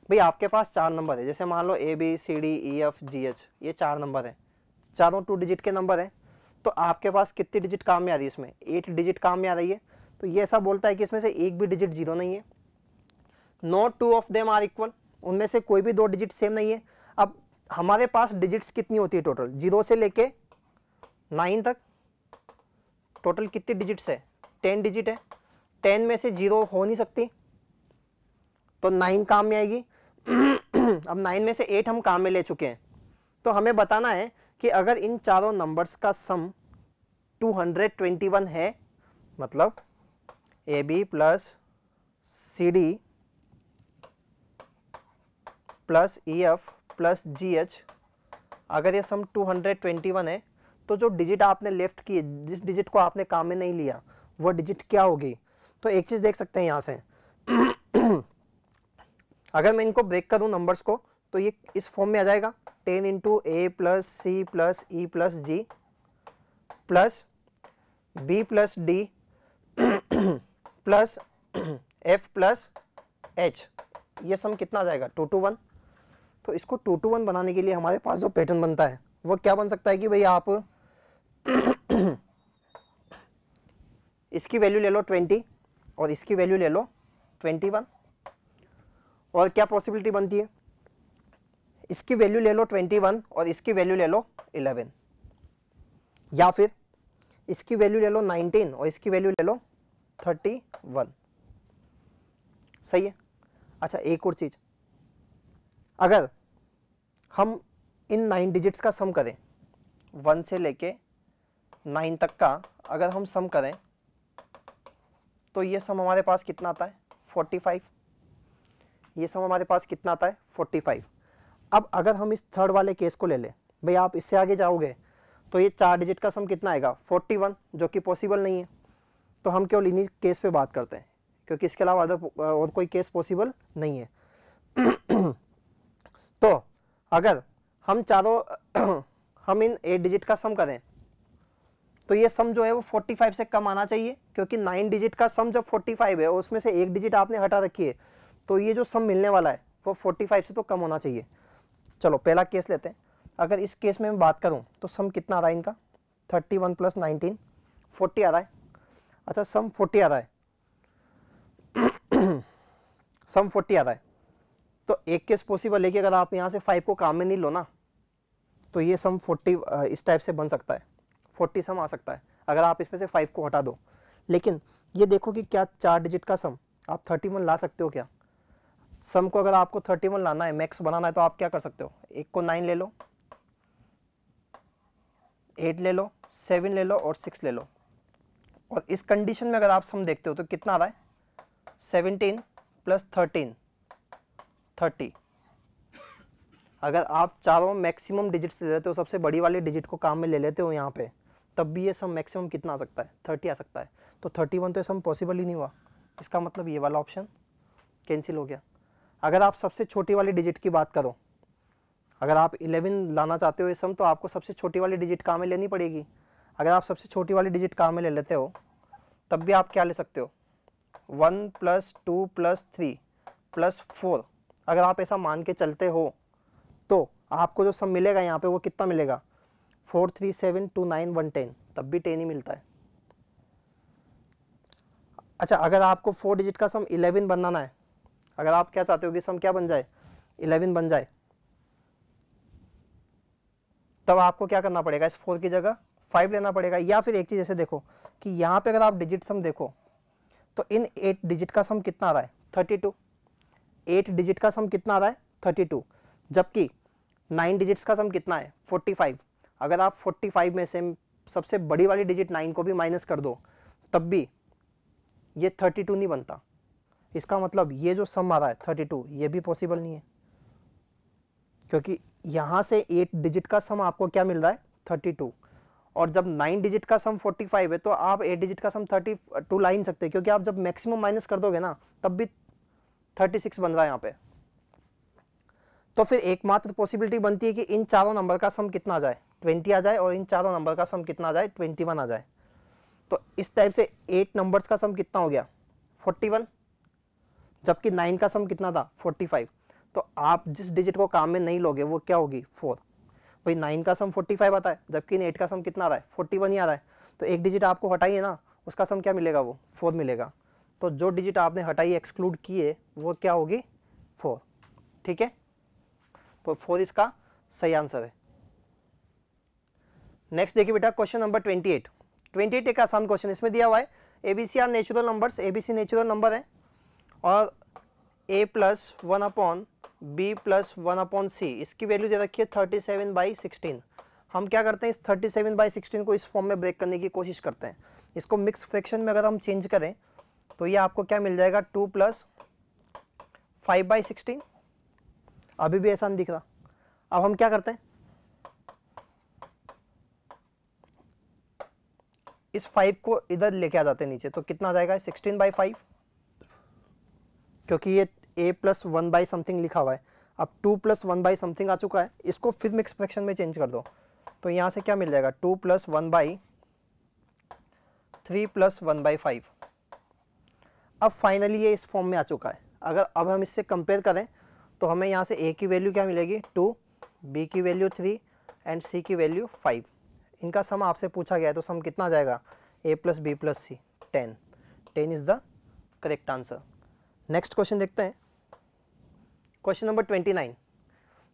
भाई आपके पास 4 नंबर है, जैसे मान लो ABCDEFGH, ये 4 नंबर है, चारों 2 डिजिट के नंबर हैं। तो आपके पास कितनी डिजिट काम में आ रही है, इसमें 8 डिजिट काम में आ रही है। तो ये ऐसा बोलता है कि इसमें से एक भी डिजिट 0 नहीं है। Not 2 of them are equal, उनमें से कोई भी 2 डिजिट सेम नहीं है। अब हमारे पास डिजिट्स कितनी होती है टोटल, 0 से लेके 9 तक टोटल कितनी डिजिट्स है, 10 डिजिट है। 10 में से 0 हो नहीं सकती, तो 9 काम में आएगी। अब 9 में से 8 हम काम में ले चुके हैं। तो हमें बताना है कि अगर इन चारों नंबर्स का सम 221 है, मतलब AB plus CD plus EF plus GH, अगर ये सम 221 है तो जो डिजिट आपने लेफ्ट की, जिस डिजिट को आपने काम में नहीं लिया, वो डिजिट क्या होगी। तो एक चीज़ देख सकते हैं यहाँ से अगर मैं इनको ब्रेक करूँ नंबर्स को तो ये इस फॉर्म में आ जाएगा 10 into A plus C plus E plus G plus B plus D plus F plus H, ये सम कितना आ जाएगा 2 to 1। तो इसको 2 to 1 बनाने के लिए हमारे पास जो पैटर्न बनता है वो क्या बन सकता है कि भाई आप इसकी वैल्यू ले लो 20 और इसकी वैल्यू ले लो 21, और क्या पॉसिबिलिटी बनती है, इसकी वैल्यू ले लो 21 और इसकी वैल्यू ले लो 11, या फिर इसकी वैल्यू ले लो 19 और इसकी वैल्यू ले लो 31। सही है। अच्छा एक और चीज, अगर हम इन 9 डिजिट्स का सम करें, 1 से लेके 9 तक का अगर हम सम करें तो ये सम हमारे पास कितना आता है 45। ये सम हमारे पास कितना आता है 45। अब अगर हम इस थर्ड वाले केस को ले लें, भाई आप इससे आगे जाओगे तो ये 4 डिजिट का सम कितना आएगा 41, जो कि पॉसिबल नहीं है। तो हम केवल इन्हीं केस पे बात करते हैं क्योंकि इसके अलावा और कोई केस पॉसिबल नहीं है। तो अगर हम चारों हम इन 8 डिजिट का सम करें तो ये सम जो है वो 45 से कम आना चाहिए, क्योंकि 9 डिजिट का सम जब 45 है और उसमें से एक डिजिट आपने हटा रखी है तो ये जो सम मिलने वाला है वो 45 से तो कम होना चाहिए। चलो पहला केस लेते हैं। अगर इस केस में मैं बात करूं तो सम कितना आ रहा है इनका 31 प्लस 19 40 आ रहा है। अच्छा सम 40 आ रहा है सम 40 आ रहा है। तो एक केस पॉसिबल है कि अगर आप यहाँ से 5 को काम में नहीं लो ना तो ये सम 40 इस टाइप से बन सकता है, 40 सम आ सकता है अगर आप इसमें से 5 को हटा दो। लेकिन ये देखो कि क्या 4 डिजिट का सम आप 31 ला सकते हो क्या? सम को अगर आपको 31 लाना है, मैक्स बनाना है, तो आप क्या कर सकते हो, एक को 9 ले लो, 8 ले लो, 7 ले लो और 6 ले लो। और इस कंडीशन में अगर आप सम देखते हो तो कितना आ रहा है 17 प्लस 13 30। अगर आप चारों मैक्सिमम डिजिट्स ले लेते हो, सबसे बड़ी वाली डिजिट को काम में ले लेते हो यहाँ पे, तब भी ये सम मैक्सिमम कितना आ सकता है 30 आ सकता है। तो 31 तो ये सम पॉसिबल ही नहीं हुआ। इसका मतलब ये वाला ऑप्शन कैंसिल हो गया। अगर आप सबसे छोटी वाली डिजिट की बात करो, अगर आप 11 लाना चाहते हो ये सम, तो आपको सबसे छोटी वाली डिजिट काम में लेनी पड़ेगी। अगर आप सबसे छोटी वाली डिजिट काम में ले लेते हो तब भी आप क्या ले सकते हो 1 प्लस 2 प्लस 3 प्लस 4। अगर आप ऐसा मान के चलते हो तो आपको जो सम मिलेगा यहाँ पे वो कितना मिलेगा 4 3 7 2 9 1 10, तब भी 10 ही मिलता है। अच्छा अगर आपको 4 डिजिट का सम 11 बनाना है, अगर आप क्या चाहते हो कि सम क्या बन जाए 11 बन जाए, तब आपको क्या करना पड़ेगा, इस 4 की जगह 5 लेना पड़ेगा। या फिर एक चीज ऐसे देखो कि यहाँ पे अगर आप डिजिट सम देखो तो इन 8 डिजिट का सम कितना आ रहा है 32। 8 डिजिट का सम कितना आ रहा है 32, जबकि 9 डिजिट्स का सम कितना है 45। अगर आप 45 में से सबसे बड़ी वाली डिजिट 9 को भी माइनस कर दो तब भी ये 32 नहीं बनता। इसका मतलब ये जो सम आ रहा है 32 ये भी पॉसिबल नहीं है, क्योंकि यहाँ से 8 डिजिट का सम आपको क्या मिल रहा है 32, और जब 9 डिजिट का सम 45 है तो आप 8 डिजिट का सम 32 ला ही नहीं सकते, क्योंकि आप जब मैक्सिमम माइनस कर दोगे ना तब भी 36 बन रहा है यहाँ पे। तो फिर एकमात्र पॉसिबिलिटी बनती है कि इन चारों नंबर का सम कितना आ जाए 20 आ जाए, और इन चारों नंबर का सम कितना आ जाए 21 आ जाए। तो इस टाइप से 8 नंबर्स का सम कितना हो गया 41, जबकि 9 का सम कितना था 45। तो आप जिस डिजिट को काम में नहीं लोगे वो क्या होगी 4। भाई 9 का सम 45 आता है, जबकि इन 8 का सम कितना आ रहा है 41 ही आ रहा है। तो एक डिजिट आपको हटाइए ना, उसका सम क्या मिलेगा वो 4 मिलेगा। तो जो डिजिट आपने हटाई एक्सक्लूड की है वो क्या होगी 4। ठीक है, तो 4 इसका सही आंसर है। नेक्स्ट देखिए बेटा क्वेश्चन नंबर 28 एक आसान क्वेश्चन इसमें दिया हुआ है ABC are natural numbers, ABC natural number है और a plus 1 upon B plus 1 upon C, इसकी वैल्यू दे रखी है 37/16। हम क्या करते हैं इस 37/16 को इस फॉर्म में ब्रेक करने की कोशिश करते हैं। इसको मिक्स फ्रैक्शन में अगर हम चेंज करें तो ये आपको क्या मिल जाएगा 2 प्लस 5/16। अभी भी ऐसा नहीं दिख रहा। अब हम क्या करते हैं इस 5 को इधर लेके आ जाते हैं नीचे, तो कितना आ जाएगा 16/5, क्योंकि ये a प्लस 1 बाई समथिंग लिखा हुआ है, अब 2 प्लस 1 बाई समथिंग आ चुका है, इसको फिर मिक्स फ्रैक्शन में चेंज कर दो, तो यहाँ से क्या मिल जाएगा 2 प्लस 1 बाई 3 प्लस 1 बाई 5। अब फाइनली ये इस फॉर्म में आ चुका है। अगर अब हम इससे कंपेयर करें तो हमें यहाँ से a की वैल्यू क्या मिलेगी 2, b की वैल्यू 3 एंड c की वैल्यू 5। इनका सम आपसे पूछा गया है, तो सम कितना आ जाएगा a plus B plus c 10। 10 is the correct answer. Next question देखते हैं, question number 29।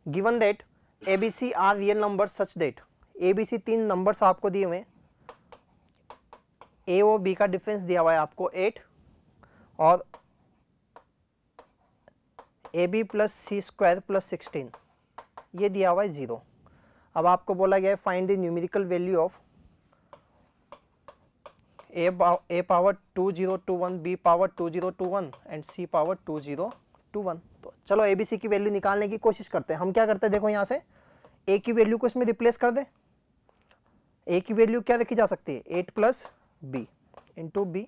Given that a B c are real number such that, a B c 3 numbers आपको दिए हुए हैं, ए और बी का डिफरेंस दिया हुआ है आपको 8 और a B plus C square plus 16 ये दिया हुआ है 0। अब आपको बोला गया है find the numerical value of a power 2021, b power 2021 and c power 2021। तो चलो ए बी सी की वैल्यू निकालने की कोशिश करते हैं। हम क्या करते हैं, देखो यहाँ से ए की वैल्यू को इसमें रिप्लेस कर दे। ए की वैल्यू क्या रखी जा सकती है 8 plus B into B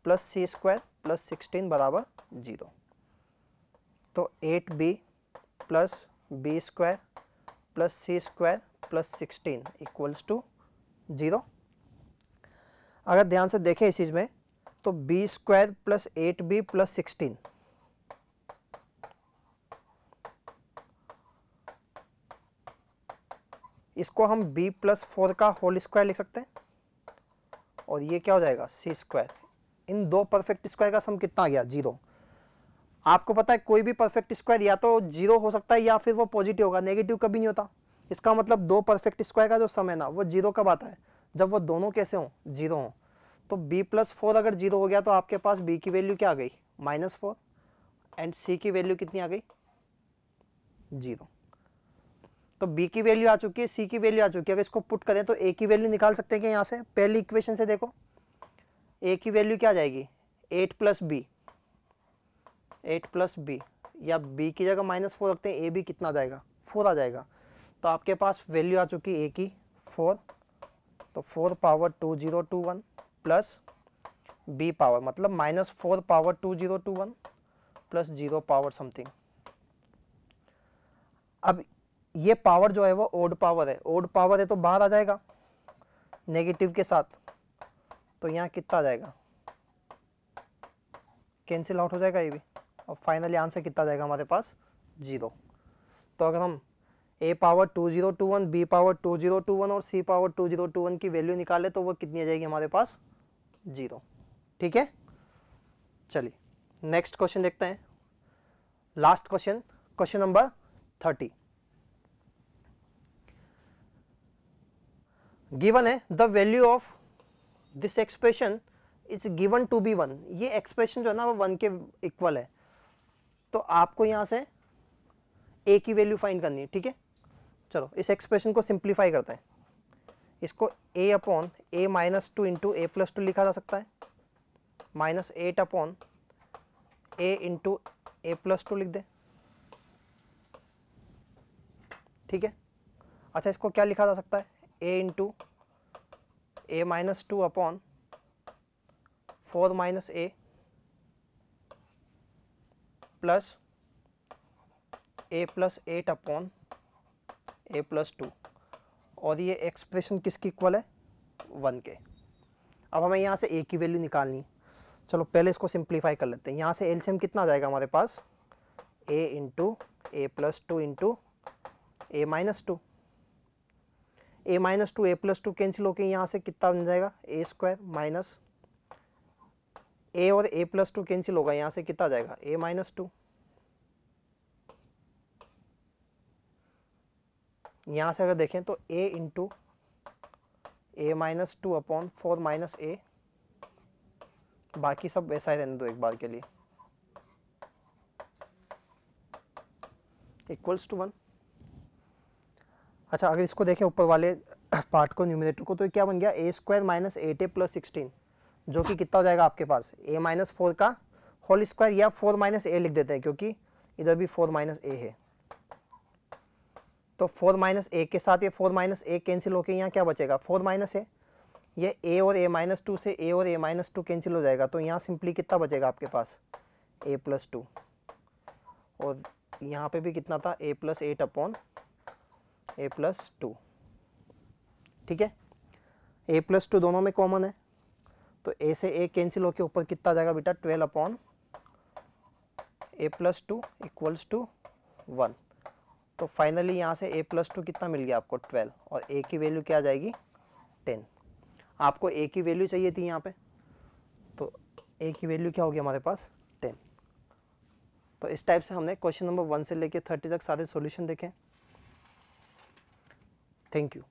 plus सी स्क्वायर प्लस 16 बराबर 0। तो 8b plus B square plus C square plus 16 equals to 0। अगर ध्यान से देखें इस चीज़ में तो B square plus 8b plus 16, इसको हम b प्लस 4 का होल स्क्वायर लिख सकते हैं और ये क्या हो जाएगा सी स्क्वायर। इन दो परफेक्ट स्क्वायर का सम कितना आ गया 0। आपको पता है कोई भी परफेक्ट स्क्वायर या तो 0 हो सकता है या फिर वो पॉजिटिव होगा, नेगेटिव कभी नहीं होता। इसका मतलब दो परफेक्ट स्क्वायर का जो सम है ना वो 0 कब आता है, जब वो दोनों कैसे हों 0 हों। तो b प्लस 4 अगर 0 हो गया तो आपके पास b की वैल्यू क्या आ गई -4 एंड c की वैल्यू कितनी आ गई 0। तो b की वैल्यू आ चुकी है, c की वैल्यू आ चुकी है। अगर इसको पुट करें तो a की वैल्यू निकाल सकते हैं क्या यहाँ से, पहली इक्वेशन से देखो a की वैल्यू क्या आ जाएगी 8 प्लस बी, 8 प्लस बी, या b की जगह -4 रखते हैं, a भी कितना आ जाएगा 4 आ जाएगा। तो आपके पास वैल्यू आ चुकी है a की 4, तो 4 पावर 2021 प्लस b पावर मतलब -4 पावर 2021 प्लस 0 पावर समथिंग। अब ये पावर जो है वो ओड पावर है, ओड पावर है तो बाहर आ जाएगा नेगेटिव के साथ, तो यहाँ कितना आ जाएगा कैंसिल आउट हो जाएगा ये भी, और फाइनली आंसर कितना आ जाएगा हमारे पास 0। तो अगर हम a पावर 2021, b पावर 2021 और c पावर 2021 की वैल्यू निकाले तो वो कितनी आ जाएगी हमारे पास 0। ठीक है, चलिए नेक्स्ट क्वेश्चन देखते हैं, last question, question number 30। Given है the value of this expression is given to be 1। ये एक्सप्रेशन जो है ना वो 1 के इक्वल है, तो आपको यहाँ से a की वैल्यू फाइंड करनी है। ठीक है, चलो इस एक्सप्रेशन को सिंप्लीफाई करते हैं। इसको a upon a minus 2 into A plus 2 लिखा जा सकता है, minus 8 upon a into A plus 2 लिख दे। ठीक है, अच्छा इसको क्या लिखा जा सकता है a into A minus 2 upon 4 minus a plus a plus 8 upon a plus 2, और ये एक्सप्रेशन किसकी इक्वल है 1 के। अब हमें यहाँ से a की वैल्यू निकालनी है। चलो पहले इसको सिंप्लीफाई कर लेते हैं। यहाँ से एलसीएम कितना आ जाएगा हमारे पास a into A plus 2 into A minus 2, a minus 2 A plus 2 cancel होकर यहाँ से कितना बन जाएगा a स्क्वायर माइनस a और a प्लस 2 कैंसिल होगा, यहाँ से कितना आ जाएगा a माइनस 2। यहाँ से अगर देखें तो a into A minus 2 upon 4 minus a, बाकी सब वैसा ही रहने दो एक बार के लिए, इक्वल्स टू 1। अच्छा अगर इसको देखें ऊपर वाले पार्ट को न्यूमरेटर को, तो क्या बन गया a square minus 8a plus 16, जो कि कितना हो जाएगा आपके पास a माइनस 4 का होल स्क्वायर, या 4 माइनस a लिख देते हैं क्योंकि इधर भी 4 माइनस a है। तो 4 माइनस a के साथ ये 4 माइनस a कैंसिल होकर यहाँ क्या बचेगा 4 माइनस a, ये a और a माइनस 2 से a और a माइनस 2 कैंसिल हो जाएगा, तो यहाँ सिंपली कितना बचेगा आपके पास a प्लस 2। और यहाँ पे भी कितना था, a + 8 अपॉन a + 2। ठीक है, a + 2 दोनों में कॉमन है, तो a से a कैंसिल होके ऊपर कितना आ जाएगा बेटा, 12 अपॉन a + 2 = 1। तो फाइनली यहाँ से a + 2 कितना मिल गया आपको, 12, और a की वैल्यू क्या आ जाएगी, 10। आपको a की वैल्यू चाहिए थी यहाँ पे, तो a की वैल्यू क्या होगी हमारे पास, 10। तो इस टाइप से हमने क्वेश्चन नंबर 1 से लेके 30 तक सारे सॉल्यूशन देखे। Thank you.